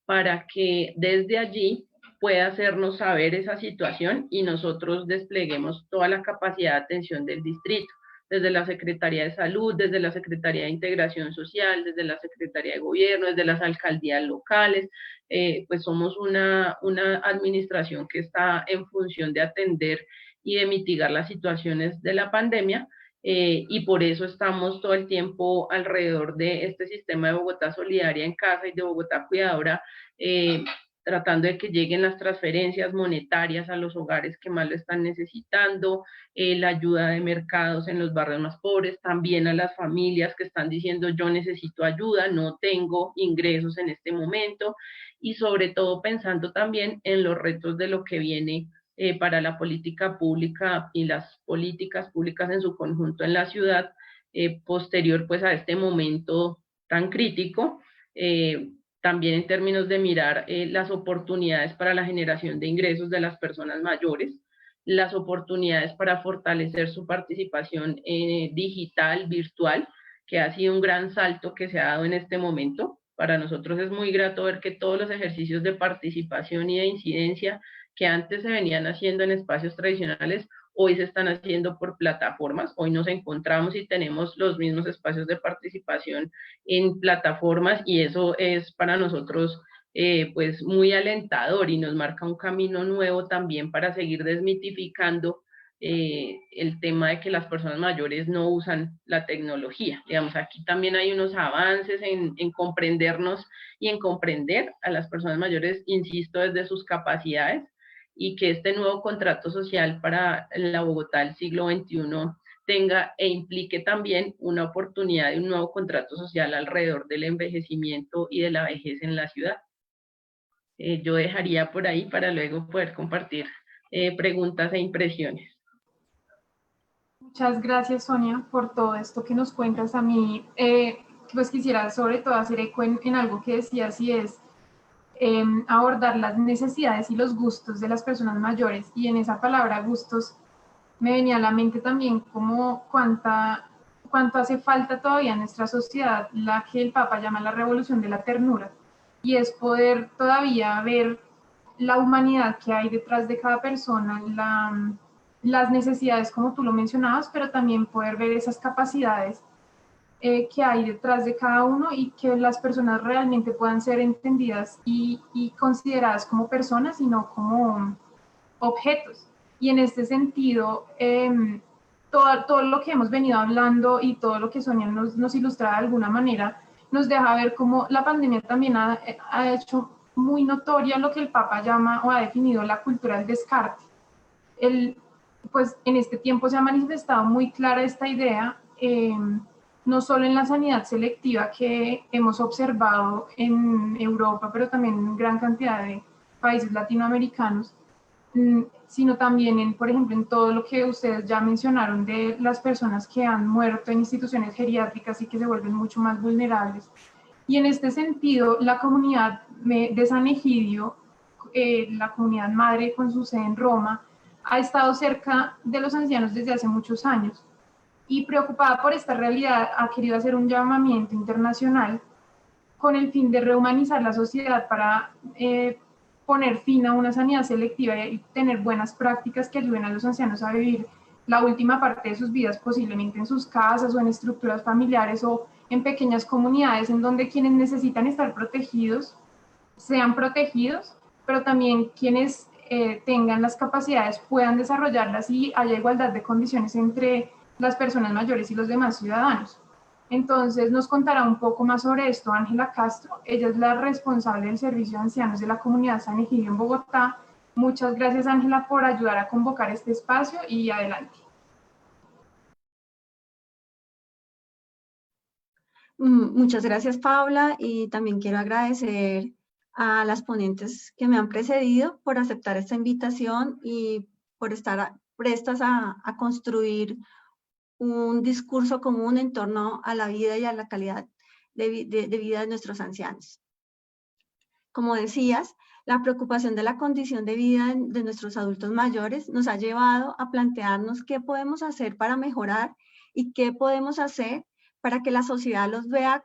para que desde allí pueda hacernos saber esa situación y nosotros despleguemos toda la capacidad de atención del distrito, desde la Secretaría de Salud, desde la Secretaría de Integración Social, desde la Secretaría de Gobierno, desde las alcaldías locales. Pues somos una administración que está en función de atender y de mitigar las situaciones de la pandemia, y por eso estamos todo el tiempo alrededor de este sistema de Bogotá Solidaria en Casa y de Bogotá Cuidadora, tratando de que lleguen las transferencias monetarias a los hogares que más lo están necesitando, la ayuda de mercados en los barrios más pobres, también a las familias que están diciendo yo necesito ayuda, no tengo ingresos en este momento, y sobre todo pensando también en los retos de lo que viene para la política pública y las políticas públicas en su conjunto en la ciudad, posterior pues a este momento tan crítico, también en términos de mirar las oportunidades para la generación de ingresos de las personas mayores, las oportunidades para fortalecer su participación digital, virtual, que ha sido un gran salto que se ha dado en este momento. Para nosotros es muy grato ver que todos los ejercicios de participación y de incidencia que antes se venían haciendo en espacios tradicionales, hoy se están haciendo por plataformas. Hoy nos encontramos y tenemos los mismos espacios de participación en plataformas, y eso es para nosotros pues muy alentador y nos marca un camino nuevo también para seguir desmitificando el tema de que las personas mayores no usan la tecnología. Digamos, aquí también hay unos avances en comprendernos y en comprender a las personas mayores, insisto, desde sus capacidades, y que este nuevo contrato social para la Bogotá del siglo XXI tenga e implique también una oportunidad de un nuevo contrato social alrededor del envejecimiento y de la vejez en la ciudad. Yo dejaría por ahí para luego poder compartir preguntas e impresiones. Muchas gracias, Sonia, por todo esto que nos cuentas. A mí, pues quisiera sobre todo hacer eco en algo que decías, y es abordar las necesidades y los gustos de las personas mayores. Y en esa palabra gustos me venía a la mente también como cuánto hace falta todavía en nuestra sociedad la que el Papa llama la revolución de la ternura, y es poder todavía ver la humanidad que hay detrás de cada persona, las necesidades como tú lo mencionabas, pero también poder ver esas capacidades que hay detrás de cada uno, y que las personas realmente puedan ser entendidas y consideradas como personas y no como objetos. Y en este sentido, todo lo que hemos venido hablando y todo lo que Sonia nos ilustra de alguna manera, nos deja ver cómo la pandemia también ha hecho muy notoria lo que el Papa llama o ha definido la cultura del descarte. Pues en este tiempo se ha manifestado muy clara esta idea, no solo en la sanidad selectiva que hemos observado en Europa, pero también en gran cantidad de países latinoamericanos, sino también por ejemplo, en todo lo que ustedes ya mencionaron de las personas que han muerto en instituciones geriátricas y que se vuelven mucho más vulnerables. Y en este sentido, la comunidad de San Egidio, la comunidad madre con su sede en Roma, ha estado cerca de los ancianos desde hace muchos años, y preocupada por esta realidad ha querido hacer un llamamiento internacional con el fin de rehumanizar la sociedad para poner fin a una sanidad selectiva y tener buenas prácticas que ayuden a los ancianos a vivir la última parte de sus vidas, posiblemente en sus casas o en estructuras familiares o en pequeñas comunidades en donde quienes necesitan estar protegidos sean protegidos, pero también quienes tengan las capacidades puedan desarrollarlas y haya igualdad de condiciones entre las personas mayores y los demás ciudadanos. Entonces nos contará un poco más sobre esto Ángela Castro. Ella es la responsable del Servicio de Ancianos de la Comunidad San Egidio en Bogotá. Muchas gracias, Ángela, por ayudar a convocar este espacio, y adelante. Muchas gracias, Paula, y también quiero agradecer a las ponentes que me han precedido por aceptar esta invitación y por estar prestas a construir un discurso común en torno a la vida y a la calidad de vida de nuestros ancianos. Como decías, la preocupación de la condición de vida de nuestros adultos mayores nos ha llevado a plantearnos qué podemos hacer para mejorar y qué podemos hacer para que la sociedad los vea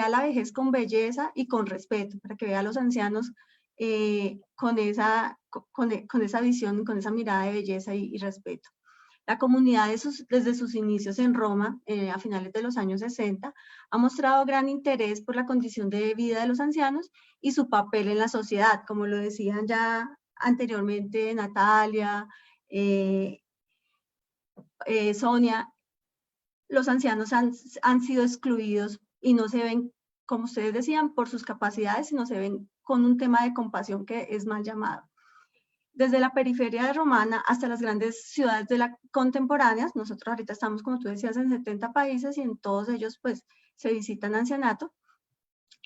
la vejez con belleza y con respeto, para que vea a los ancianos con esa visión, con esa mirada de belleza y respeto. La comunidad desde sus inicios en Roma, a finales de los años 60, ha mostrado gran interés por la condición de vida de los ancianos y su papel en la sociedad. Como lo decían ya anteriormente Natalia, Sonia, los ancianos han sido excluidos y no se ven, como ustedes decían, por sus capacidades, sino se ven con un tema de compasión que es mal llamado. Desde la periferia romana hasta las grandes ciudades contemporáneas, nosotros ahorita estamos, como tú decías, en 70 países y en todos ellos pues se visitan ancianato.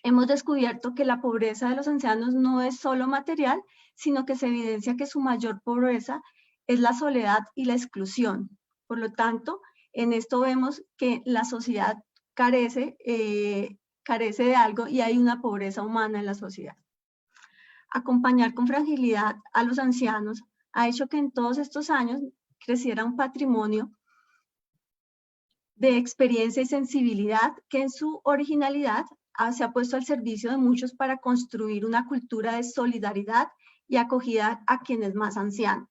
Hemos descubierto que la pobreza de los ancianos no es solo material, sino que se evidencia que su mayor pobreza es la soledad y la exclusión. Por lo tanto, en esto vemos que la sociedad carece de algo y hay una pobreza humana en la sociedad. Acompañar con fragilidad a los ancianos ha hecho que en todos estos años creciera un patrimonio de experiencia y sensibilidad que en su originalidad se ha puesto al servicio de muchos para construir una cultura de solidaridad y acogida a quienes más ancianos.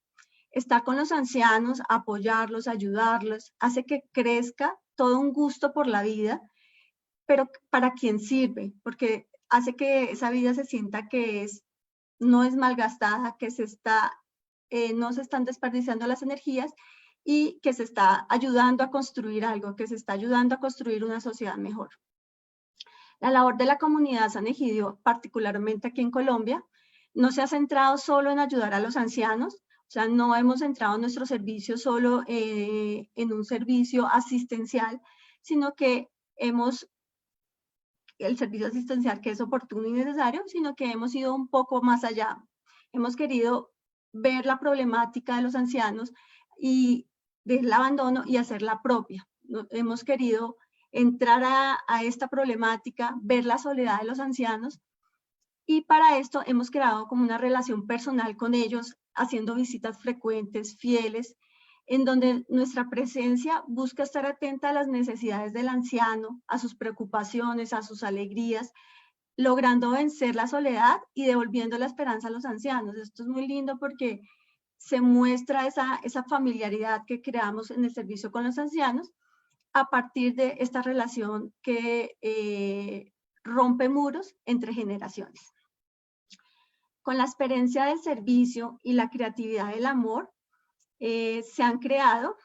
Estar con los ancianos, apoyarlos, ayudarlos, hace que crezca todo un gusto por la vida, pero para quien sirve, porque hace que esa vida se sienta que no es malgastada, que no se están desperdiciando las energías y que se está ayudando a construir algo, que se está ayudando a construir una sociedad mejor. La labor de la comunidad San Egidio, particularmente aquí en Colombia, no se ha centrado solo en ayudar a los ancianos O sea, no hemos centrado nuestro servicio solo en un servicio asistencial, sino que el servicio asistencial que es oportuno y necesario, sino que hemos ido un poco más allá. Hemos querido ver la problemática de los ancianos y del abandono y hacerla propia. Hemos querido entrar a esta problemática, ver la soledad de los ancianos, y para esto hemos creado como una relación personal con ellos, haciendo visitas frecuentes, fieles, en donde nuestra presencia busca estar atenta a las necesidades del anciano, a sus preocupaciones, a sus alegrías, logrando vencer la soledad y devolviendo la esperanza a los ancianos. Esto es muy lindo porque se muestra esa familiaridad que creamos en el servicio con los ancianos a partir de esta relación que rompe muros entre generaciones. Con la experiencia del servicio y la creatividad del amor, se han creado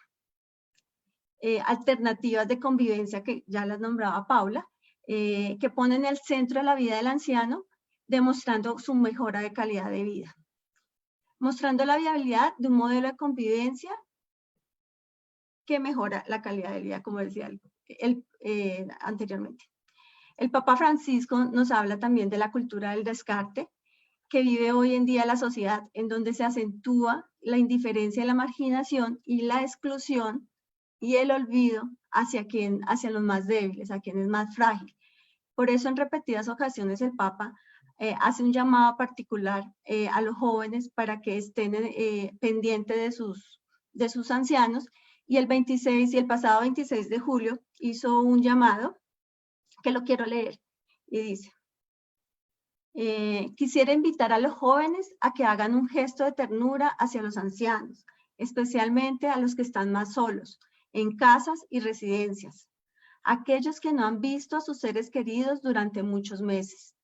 alternativas de convivencia que ya las nombraba Paula, que ponen el centro de la vida del anciano, demostrando su mejora de calidad de vida, mostrando la viabilidad de un modelo de convivencia que mejora la calidad de vida, como decía anteriormente. El Papa Francisco nos habla también de la cultura del descarte, que vive hoy en día la sociedad, en donde se acentúa la indiferencia y la marginación y la exclusión y el olvido hacia los más débiles, a quien es más frágil. Por eso en repetidas ocasiones el Papa hace un llamado particular a los jóvenes para que estén pendientes de sus ancianos, y el pasado 26 de julio hizo un llamado que lo quiero leer y dice: quisiera invitar a los jóvenes a que hagan un gesto de ternura hacia los ancianos, especialmente a los que están más solos, en casas y residencias, aquellos que no han visto a sus seres queridos durante muchos meses.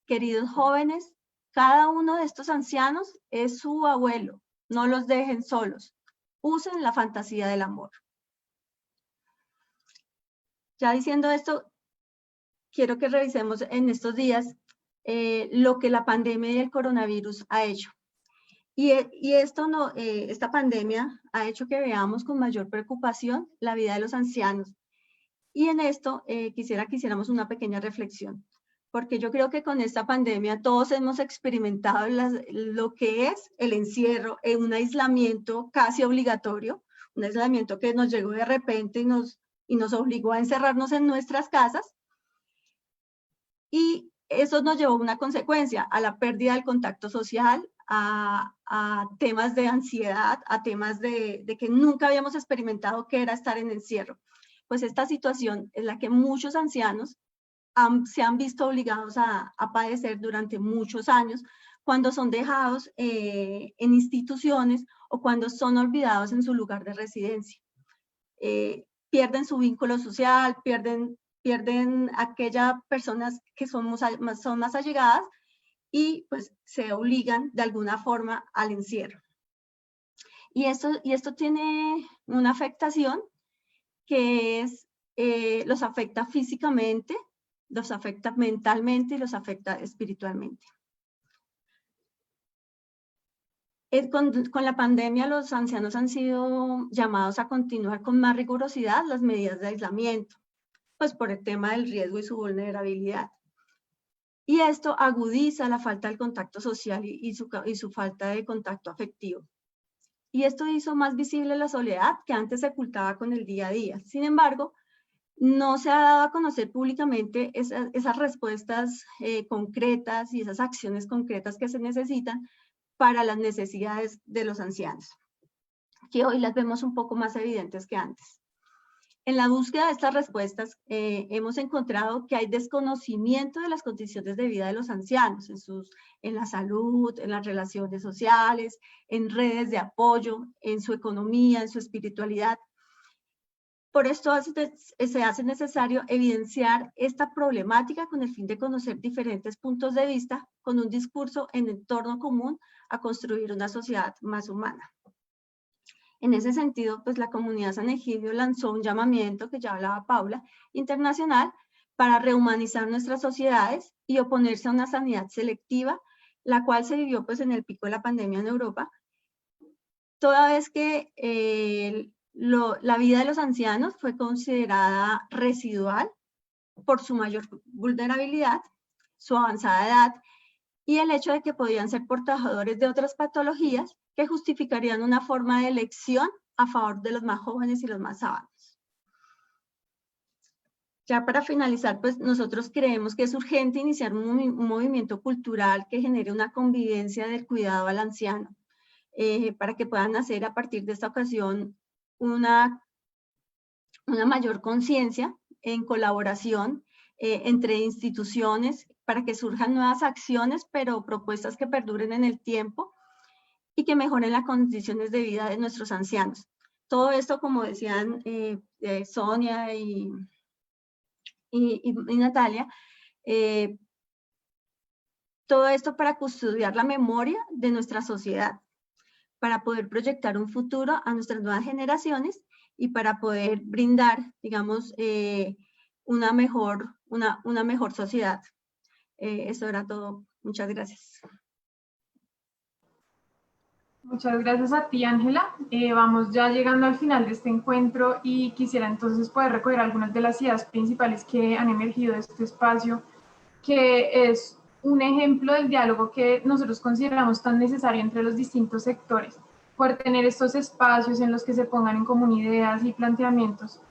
Queridos jóvenes, cada uno de estos ancianos es su abuelo, no los dejen solos, usen la fantasía del amor. Ya diciendo esto, quiero que revisemos en estos días lo que la pandemia y el coronavirus ha hecho. Y esta pandemia ha hecho que veamos con mayor preocupación la vida de los ancianos. Y en esto quisiera que hiciéramos una pequeña reflexión, porque yo creo que con esta pandemia todos hemos experimentado lo que es el encierro, un aislamiento casi obligatorio, un aislamiento que nos llegó de repente y nos obligó a encerrarnos en nuestras casas. Y eso nos llevó a una consecuencia, a la pérdida del contacto social, a temas de ansiedad, a temas de que nunca habíamos experimentado qué era estar en encierro. Pues esta situación es la que muchos ancianos se han visto obligados a padecer durante muchos años, cuando son dejados en instituciones o cuando son olvidados en su lugar de residencia. Pierden su vínculo social, pierden aquellas personas que son más allegadas y pues se obligan de alguna forma al encierro. Y esto tiene una afectación que los afecta físicamente, los afecta mentalmente y los afecta espiritualmente. Con la pandemia, los ancianos han sido llamados a continuar con más rigurosidad las medidas de aislamiento, pues por el tema del riesgo y su vulnerabilidad. Y esto agudiza la falta del contacto social y su falta de contacto afectivo. Y esto hizo más visible la soledad que antes se ocultaba con el día a día. Sin embargo, no se ha dado a conocer públicamente esas respuestas concretas y esas acciones concretas que se necesitan para las necesidades de los ancianos, que hoy las vemos un poco más evidentes que antes. En la búsqueda de estas respuestas, hemos encontrado que hay desconocimiento de las condiciones de vida de los ancianos, en la salud, en las relaciones sociales, en redes de apoyo, en su economía, en su espiritualidad. Por esto se hace necesario evidenciar esta problemática con el fin de conocer diferentes puntos de vista con un discurso en entorno común a construir una sociedad más humana. En ese sentido, pues la comunidad San Egidio lanzó un llamamiento, que ya hablaba Paula, internacional, para rehumanizar nuestras sociedades y oponerse a una sanidad selectiva, la cual se vivió pues en el pico de la pandemia en Europa, toda vez que la vida de los ancianos fue considerada residual por su mayor vulnerabilidad, su avanzada edad y el hecho de que podían ser portadores de otras patologías que justificarían una forma de elección a favor de los más jóvenes y los más sanos. Ya para finalizar, pues nosotros creemos que es urgente iniciar un movimiento cultural que genere una convivencia del cuidado al anciano, para que puedan hacer a partir de esta ocasión una mayor conciencia en colaboración entre instituciones para que surjan nuevas acciones, pero propuestas que perduren en el tiempo y que mejoren las condiciones de vida de nuestros ancianos. Todo esto, como decían Sonia y Natalia, todo esto para custodiar la memoria de nuestra sociedad, para poder proyectar un futuro a nuestras nuevas generaciones y para poder brindar, digamos, una mejor sociedad. Eso era todo. Muchas gracias. Muchas gracias a ti, Ángela. Vamos ya llegando al final de este encuentro y quisiera entonces poder recoger algunas de las ideas principales que han emergido de este espacio, que es un ejemplo del diálogo que nosotros consideramos tan necesario entre los distintos sectores, poder tener estos espacios en los que se pongan en común ideas y planteamientos.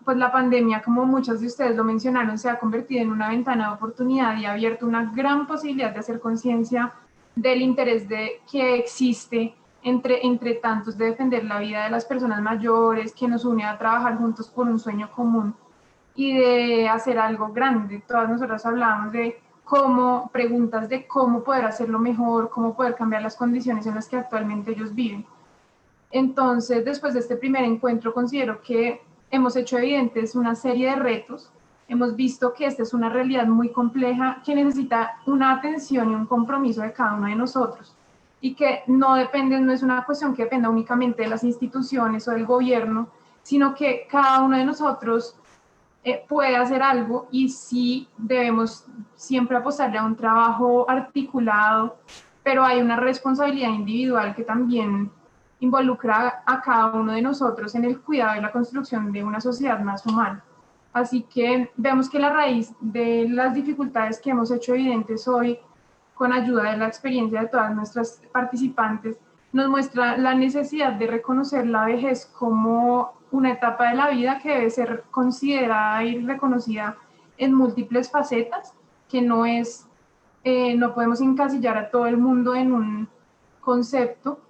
Pues la pandemia, como muchos de ustedes lo mencionaron, se ha convertido en una ventana de oportunidad y ha abierto una gran posibilidad de hacer conciencia del interés que existe entre tantos de defender la vida de las personas mayores, que nos une a trabajar juntos por un sueño común y de hacer algo grande. Todas nosotras hablábamos de preguntas de cómo poder hacerlo mejor, cómo poder cambiar las condiciones en las que actualmente ellos viven. Entonces, después de este primer encuentro, considero que hemos hecho evidentes una serie de retos. Hemos visto que esta es una realidad muy compleja que necesita una atención y un compromiso de cada uno de nosotros y que no es una cuestión que dependa únicamente de las instituciones o del gobierno, sino que cada uno de nosotros puede hacer algo y sí debemos siempre apostarle a un trabajo articulado, pero hay una responsabilidad individual que también involucra a cada uno de nosotros en el cuidado y la construcción de una sociedad más humana. Así que vemos que la raíz de las dificultades que hemos hecho evidentes hoy, con ayuda de la experiencia de todas nuestras participantes, nos muestra la necesidad de reconocer la vejez como una etapa de la vida que debe ser considerada y reconocida en múltiples facetas, que no podemos encasillar a todo el mundo en un concepto,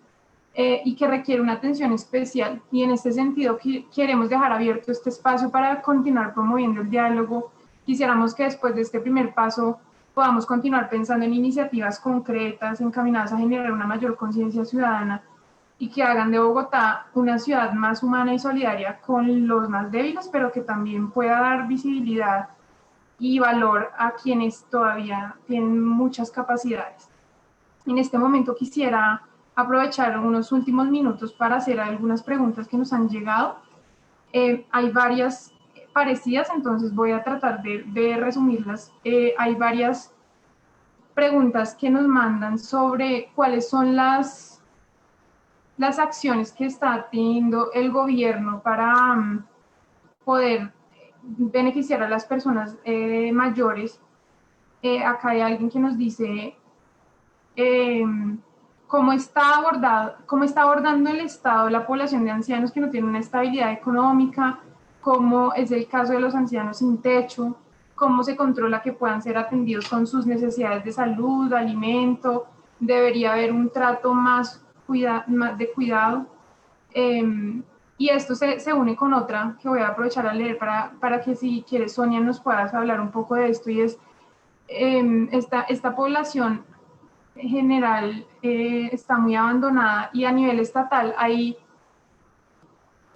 y que requiere una atención especial. Y en este sentido queremos dejar abierto este espacio para continuar promoviendo el diálogo. Quisiéramos que después de este primer paso podamos continuar pensando en iniciativas concretas encaminadas a generar una mayor conciencia ciudadana y que hagan de Bogotá una ciudad más humana y solidaria con los más débiles, pero que también pueda dar visibilidad y valor a quienes todavía tienen muchas capacidades. En este momento quisiera aprovechar unos últimos minutos para hacer algunas preguntas que nos han llegado. Hay varias parecidas, entonces voy a tratar de resumirlas. Hay varias preguntas que nos mandan sobre cuáles son las acciones que está teniendo el gobierno para poder beneficiar a las personas mayores. Acá hay alguien que nos dice cómo está abordando el Estado la población de ancianos que no tienen una estabilidad económica, cómo es el caso de los ancianos sin techo, cómo se controla que puedan ser atendidos con sus necesidades de salud, alimento, debería haber un trato más de cuidado. Y esto se une con otra que voy a aprovechar a leer para que, si quieres, Sonia, nos puedas hablar un poco de esto, y es esta población en general está muy abandonada, y a nivel estatal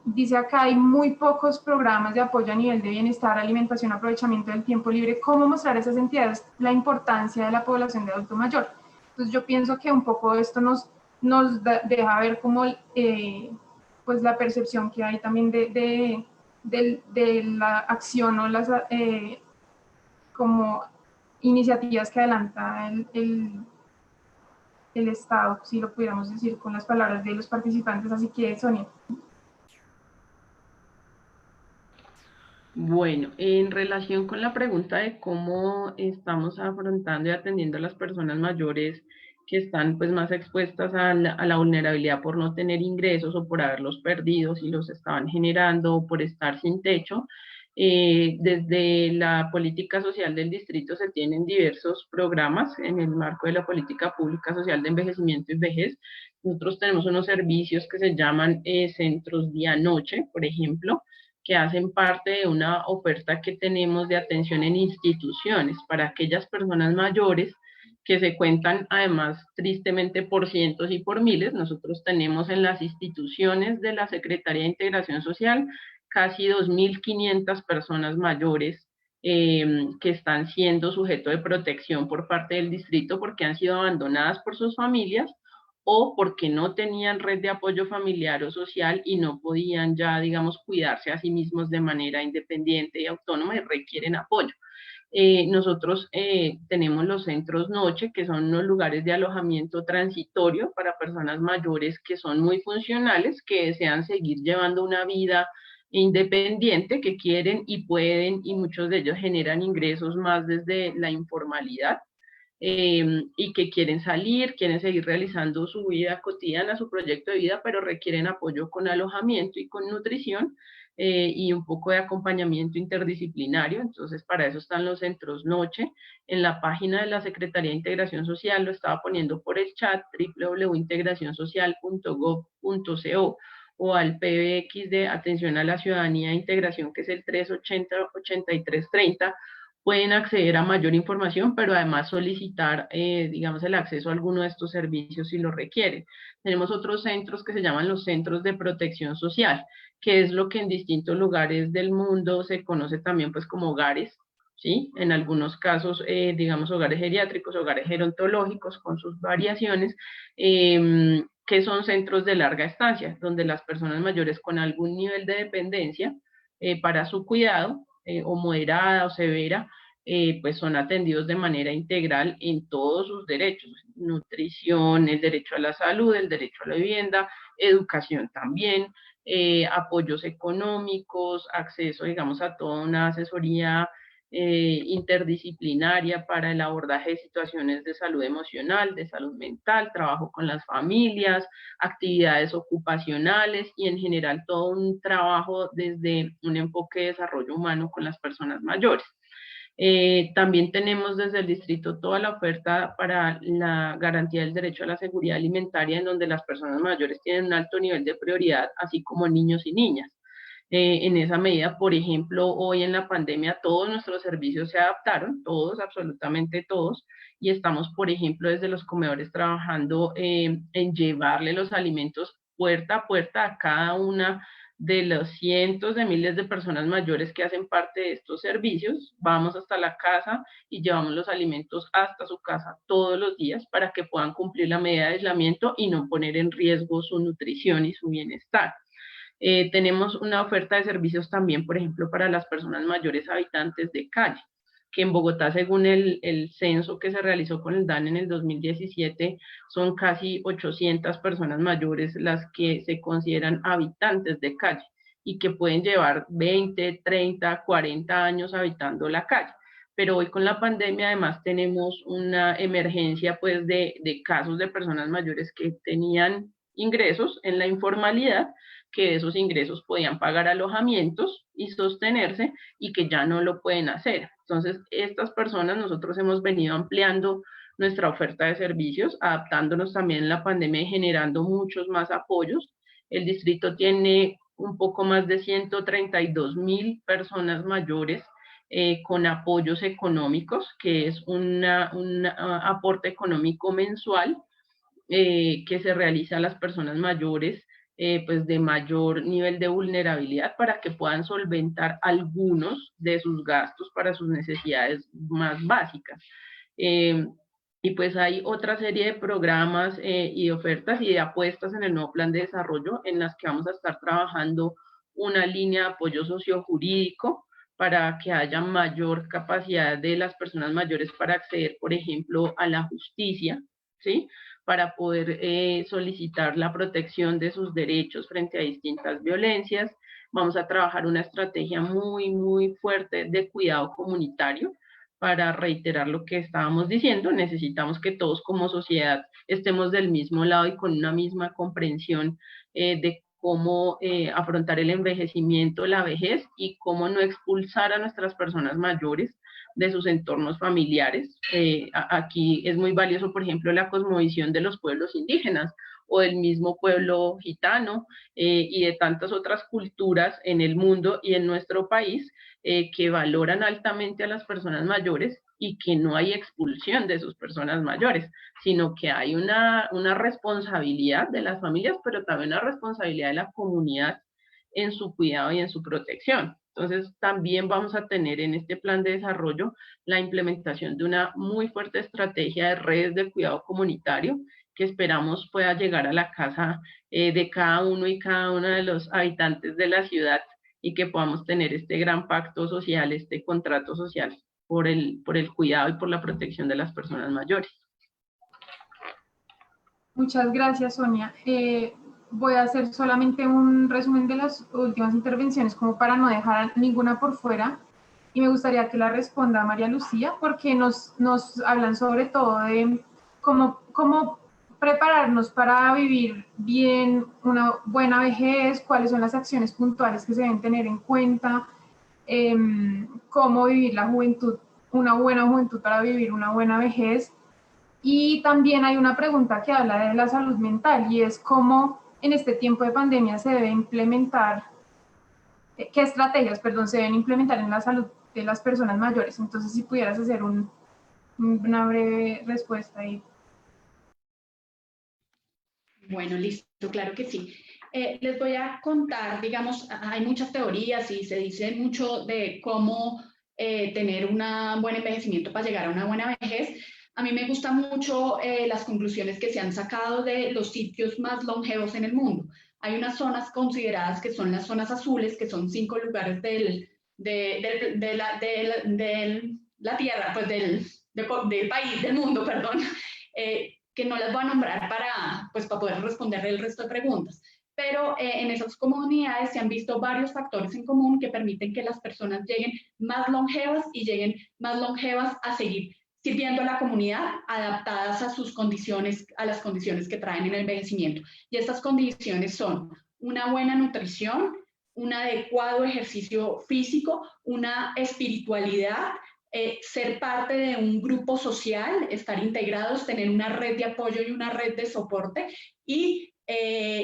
dice acá, hay muy pocos programas de apoyo a nivel de bienestar, alimentación, aprovechamiento del tiempo libre. ¿Cómo mostrar a esas entidades la importancia de la población de adulto mayor? Entonces yo pienso que un poco esto nos deja ver como pues la percepción que hay también de la acción o las como iniciativas que adelanta el Estado, si lo pudiéramos decir con las palabras de los participantes. Así que, Sonia. Bueno, en relación con la pregunta de cómo estamos afrontando y atendiendo a las personas mayores que están pues más expuestas a la vulnerabilidad por no tener ingresos o por haberlos perdido si los estaban generando o por estar sin techo, desde la política social del distrito se tienen diversos programas en el marco de la política pública social de envejecimiento y vejez. Nosotros tenemos unos servicios que se llaman centros día-noche, por ejemplo, que hacen parte de una oferta que tenemos de atención en instituciones para aquellas personas mayores que se cuentan además tristemente por cientos y por miles. Nosotros tenemos en las instituciones de la Secretaría de Integración Social casi 2.500 personas mayores que están siendo sujeto de protección por parte del distrito porque han sido abandonadas por sus familias o porque no tenían red de apoyo familiar o social y no podían ya, digamos, cuidarse a sí mismos de manera independiente y autónoma y requieren apoyo. Nosotros tenemos los centros noche, que son unos lugares de alojamiento transitorio para personas mayores que son muy funcionales, que desean seguir llevando una vida independiente, que quieren y pueden, y muchos de ellos generan ingresos más desde la informalidad. Y que quieren salir, quieren seguir realizando su vida cotidiana, su proyecto de vida, pero requieren apoyo con alojamiento y con nutrición y un poco de acompañamiento interdisciplinario. Entonces, para eso están los centros noche. En la página de la Secretaría de Integración Social, lo estaba poniendo por el chat, www.integracionsocial.gov.co, o al PBX de Atención a la Ciudadanía e Integración, que es el 380-8330, pueden acceder a mayor información, pero además solicitar, digamos, el acceso a alguno de estos servicios si lo requieren. Tenemos otros centros que se llaman los centros de protección social, que es lo que en distintos lugares del mundo se conoce también pues como hogares, ¿sí? En algunos casos, digamos, hogares geriátricos, hogares gerontológicos con sus variaciones, que son centros de larga estancia, donde las personas mayores con algún nivel de dependencia para su cuidado, o moderada o severa, pues son atendidos de manera integral en todos sus derechos: nutrición, el derecho a la salud, el derecho a la vivienda, educación también, apoyos económicos, acceso, digamos, a toda una asesoría interdisciplinaria para el abordaje de situaciones de salud emocional, de salud mental, trabajo con las familias, actividades ocupacionales y en general todo un trabajo desde un enfoque de desarrollo humano con las personas mayores. También tenemos desde el distrito toda la oferta para la garantía del derecho a la seguridad alimentaria, en donde las personas mayores tienen un alto nivel de prioridad, así como niños y niñas. En esa medida, por ejemplo, hoy en la pandemia todos nuestros servicios se adaptaron, todos, absolutamente todos, y estamos, por ejemplo, desde los comedores trabajando en llevarle los alimentos puerta a puerta a cada una de los cientos de miles de personas mayores que hacen parte de estos servicios. Vamos hasta la casa y llevamos los alimentos hasta su casa todos los días para que puedan cumplir la medida de aislamiento y no poner en riesgo su nutrición y su bienestar. Tenemos una oferta de servicios también, por ejemplo, para las personas mayores habitantes de calle, que en Bogotá, según el censo que se realizó con el DANE en el 2017, son casi 800 personas mayores las que se consideran habitantes de calle y que pueden llevar 20, 30, 40 años habitando la calle. Pero hoy con la pandemia además tenemos una emergencia pues de casos de personas mayores que tenían ingresos en la informalidad, que de esos ingresos podían pagar alojamientos y sostenerse y que ya no lo pueden hacer. Entonces, estas personas, nosotros hemos venido ampliando nuestra oferta de servicios, adaptándonos también en la pandemia y generando muchos más apoyos. El distrito tiene un poco más de 132.000 personas mayores con apoyos económicos, que es un aporte económico mensual que se realiza a las personas mayores pues de mayor nivel de vulnerabilidad para que puedan solventar algunos de sus gastos para sus necesidades más básicas. Y pues hay otra serie de programas y de ofertas y de apuestas en el nuevo plan de desarrollo en las que vamos a estar trabajando una línea de apoyo sociojurídico para que haya mayor capacidad de las personas mayores para acceder, por ejemplo, a la justicia, ¿sí? Para poder solicitar la protección de sus derechos frente a distintas violencias. Vamos a trabajar una estrategia muy fuerte de cuidado comunitario. Para reiterar lo que estábamos diciendo, necesitamos que todos como sociedad estemos del mismo lado y con una misma comprensión de cómo afrontar el envejecimiento, la vejez, y cómo no expulsar a nuestras personas mayores de sus entornos familiares. Aquí es muy valioso, por ejemplo, la cosmovisión de los pueblos indígenas o del mismo pueblo gitano y de tantas otras culturas en el mundo y en nuestro país que valoran altamente a las personas mayores y que no hay expulsión de sus personas mayores, sino que hay una responsabilidad de las familias, pero también una responsabilidad de la comunidad en su cuidado y en su protección. Entonces, también vamos a tener en este plan de desarrollo la implementación de una muy fuerte estrategia de redes de cuidado comunitario que esperamos pueda llegar a la casa de cada uno y cada una de los habitantes de la ciudad y que podamos tener este gran pacto social, este contrato social por el cuidado y por la protección de las personas mayores. Muchas gracias, Sonia. Voy a hacer solamente un resumen de las últimas intervenciones como para no dejar ninguna por fuera y me gustaría que la responda María Lucía porque nos hablan sobre todo de cómo prepararnos para vivir bien una buena vejez, cuáles son las acciones puntuales que se deben tener en cuenta, cómo vivir la juventud, una buena juventud para vivir una buena vejez. Y también hay una pregunta que habla de la salud mental y es cómo en este tiempo de pandemia se debe implementar, qué estrategias, perdón, se deben implementar en la salud de las personas mayores. Entonces, si pudieras hacer una breve respuesta ahí. Bueno, listo, claro que sí. Les voy a contar, digamos, hay muchas teorías y se dice mucho de cómo tener un buen envejecimiento para llegar a una buena vejez. A mí me gustan mucho las conclusiones que se han sacado de los sitios más longevos en el mundo. Hay unas zonas consideradas que son las zonas azules, que son 5 lugares de la Tierra, pues del país, del mundo, perdón, que no las voy a nombrar para poder responder el resto de preguntas. Pero en esas comunidades se han visto varios factores en común que permiten que las personas lleguen más longevas y lleguen más longevas a seguir sirviendo a la comunidad, adaptadas a sus condiciones, a las condiciones que traen en el envejecimiento. Y estas condiciones son una buena nutrición, un adecuado ejercicio físico, una espiritualidad, ser parte de un grupo social, estar integrados, tener una red de apoyo y una red de soporte y,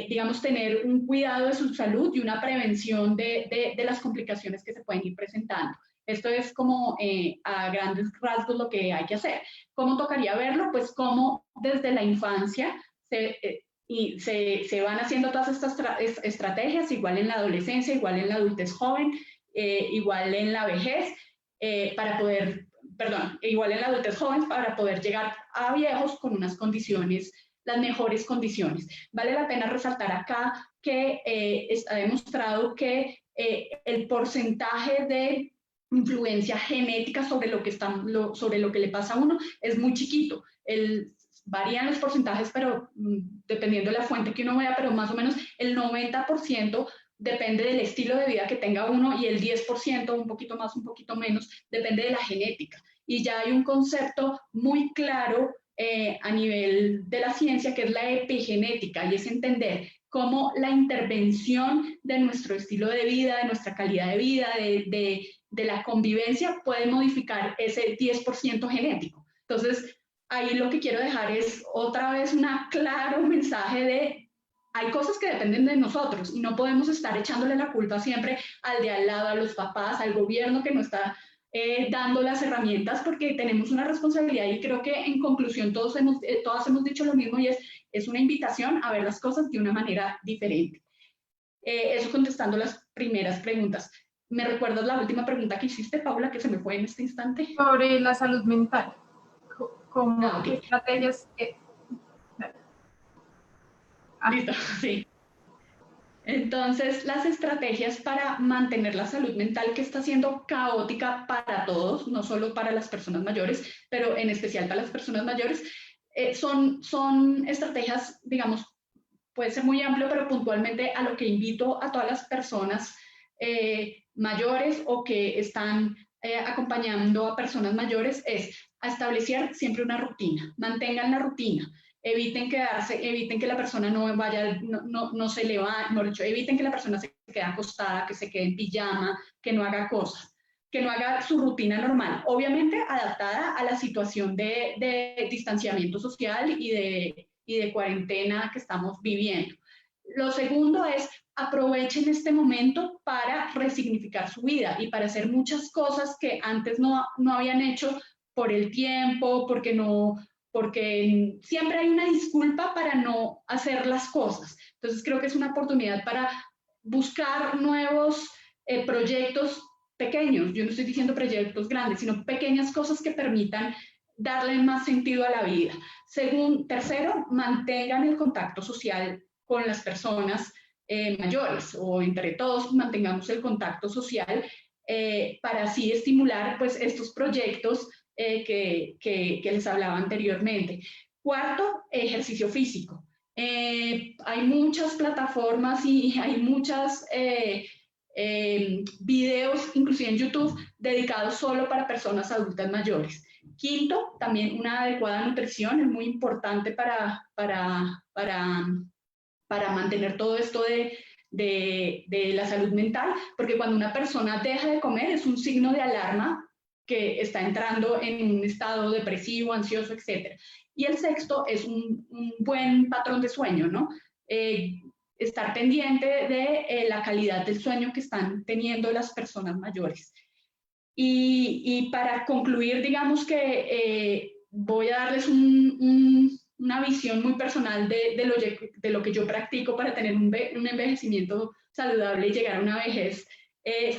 digamos, tener un cuidado de su salud y una prevención de las complicaciones que se pueden ir presentando. Esto es como a grandes rasgos lo que hay que hacer. ¿Cómo tocaría verlo? Pues cómo desde la infancia se van haciendo todas estas estrategias, igual en la adolescencia, igual en la adultez joven, igual en la vejez, igual en la adultez joven para poder llegar a viejos con unas condiciones, las mejores condiciones. Vale la pena resaltar acá que está demostrado que el porcentaje de influencia genética sobre lo que le pasa a uno es muy chiquito. Varían los porcentajes, pero dependiendo de la fuente que uno vea, pero más o menos el 90% depende del estilo de vida que tenga uno y el 10%, un poquito más, un poquito menos, depende de la genética. Y ya hay un concepto muy claro a nivel de la ciencia que es la epigenética y es entender cómo la intervención de nuestro estilo de vida, de nuestra calidad de vida, de la convivencia puede modificar ese 10% genético. Entonces, ahí lo que quiero dejar es otra vez un claro mensaje de hay cosas que dependen de nosotros y no podemos estar echándole la culpa siempre al de al lado, a los papás, al gobierno que no está dando las herramientas porque tenemos una responsabilidad y creo que en conclusión todas hemos dicho lo mismo y es una invitación a ver las cosas de una manera diferente. Eso contestando las primeras preguntas. ¿Me recuerdas la última pregunta que hiciste, Paula, que se me fue en este instante? Sobre la salud mental. ¿Cómo okay. estrategias? Listo, sí. Entonces, las estrategias para mantener la salud mental que está siendo caótica para todos, no solo para las personas mayores, pero en especial para las personas mayores, son estrategias, digamos, puede ser muy amplio, pero puntualmente a lo que invito a todas las personas mayores o que están acompañando a personas mayores es a establecer siempre una rutina. Mantengan la rutina. Eviten que la persona no vaya, no se levante, no, eviten que la persona se quede acostada, que se quede en pijama, que no haga cosas, que no haga su rutina normal, obviamente adaptada a la situación de distanciamiento social y de cuarentena que estamos viviendo. Lo segundo es aprovechen este momento para resignificar su vida y para hacer muchas cosas que antes no habían hecho por el tiempo, porque siempre hay una disculpa para no hacer las cosas. Entonces creo que es una oportunidad para buscar nuevos proyectos pequeños. Yo no estoy diciendo proyectos grandes, sino pequeñas cosas que permitan darle más sentido a la vida. Tercero, mantengan el contacto social con las personas mayores, o entre todos mantengamos el contacto social para así estimular pues estos proyectos que les hablaba anteriormente. Cuarto, ejercicio físico. Hay muchas plataformas y hay muchas videos, inclusive en YouTube, dedicados solo para personas adultas mayores. Quinto, también una adecuada nutrición es muy importante para mantener todo esto de la salud mental, porque cuando una persona deja de comer es un signo de alarma que está entrando en un estado depresivo, ansioso, etc. Y el sexto es un buen patrón de sueño, ¿no? Estar pendiente de la calidad del sueño que están teniendo las personas mayores. Y para concluir, digamos que voy a darles una visión muy personal de lo que yo practico para tener un envejecimiento saludable y llegar a una vejez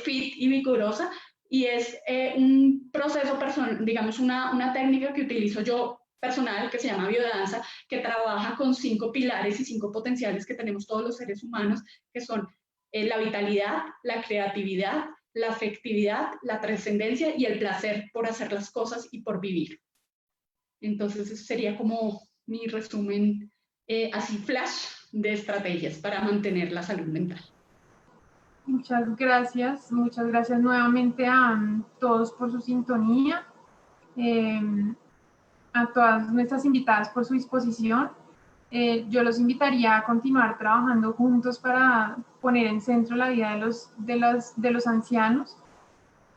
fit y vigorosa. Y es un proceso personal, digamos, una técnica que utilizo yo personal que se llama biodanza, que trabaja con 5 pilares y 5 potenciales que tenemos todos los seres humanos, que son la vitalidad, la creatividad, la afectividad, la trascendencia y el placer por hacer las cosas y por vivir. Entonces, eso sería como mi resumen así flash de estrategias para mantener la salud mental. Muchas gracias nuevamente a todos por su sintonía, a todas nuestras invitadas por su disposición. Yo los invitaría a continuar trabajando juntos para poner en centro la vida de los ancianos,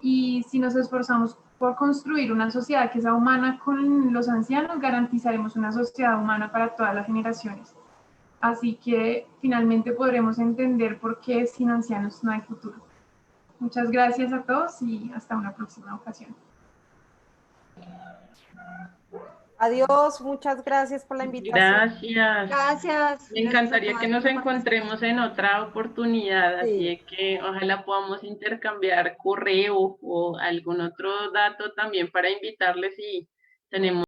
y si nos esforzamos por construir una sociedad que sea humana con los ancianos, garantizaremos una sociedad humana para todas las generaciones. Así que finalmente podremos entender por qué sin ancianos no hay futuro. Muchas gracias a todos y hasta una próxima ocasión. Adiós, muchas gracias por la invitación. Gracias. Gracias. Me encantaría que nos Gracias por encontremos en otra oportunidad, Sí. así que ojalá podamos intercambiar correo o algún otro dato también para invitarles si tenemos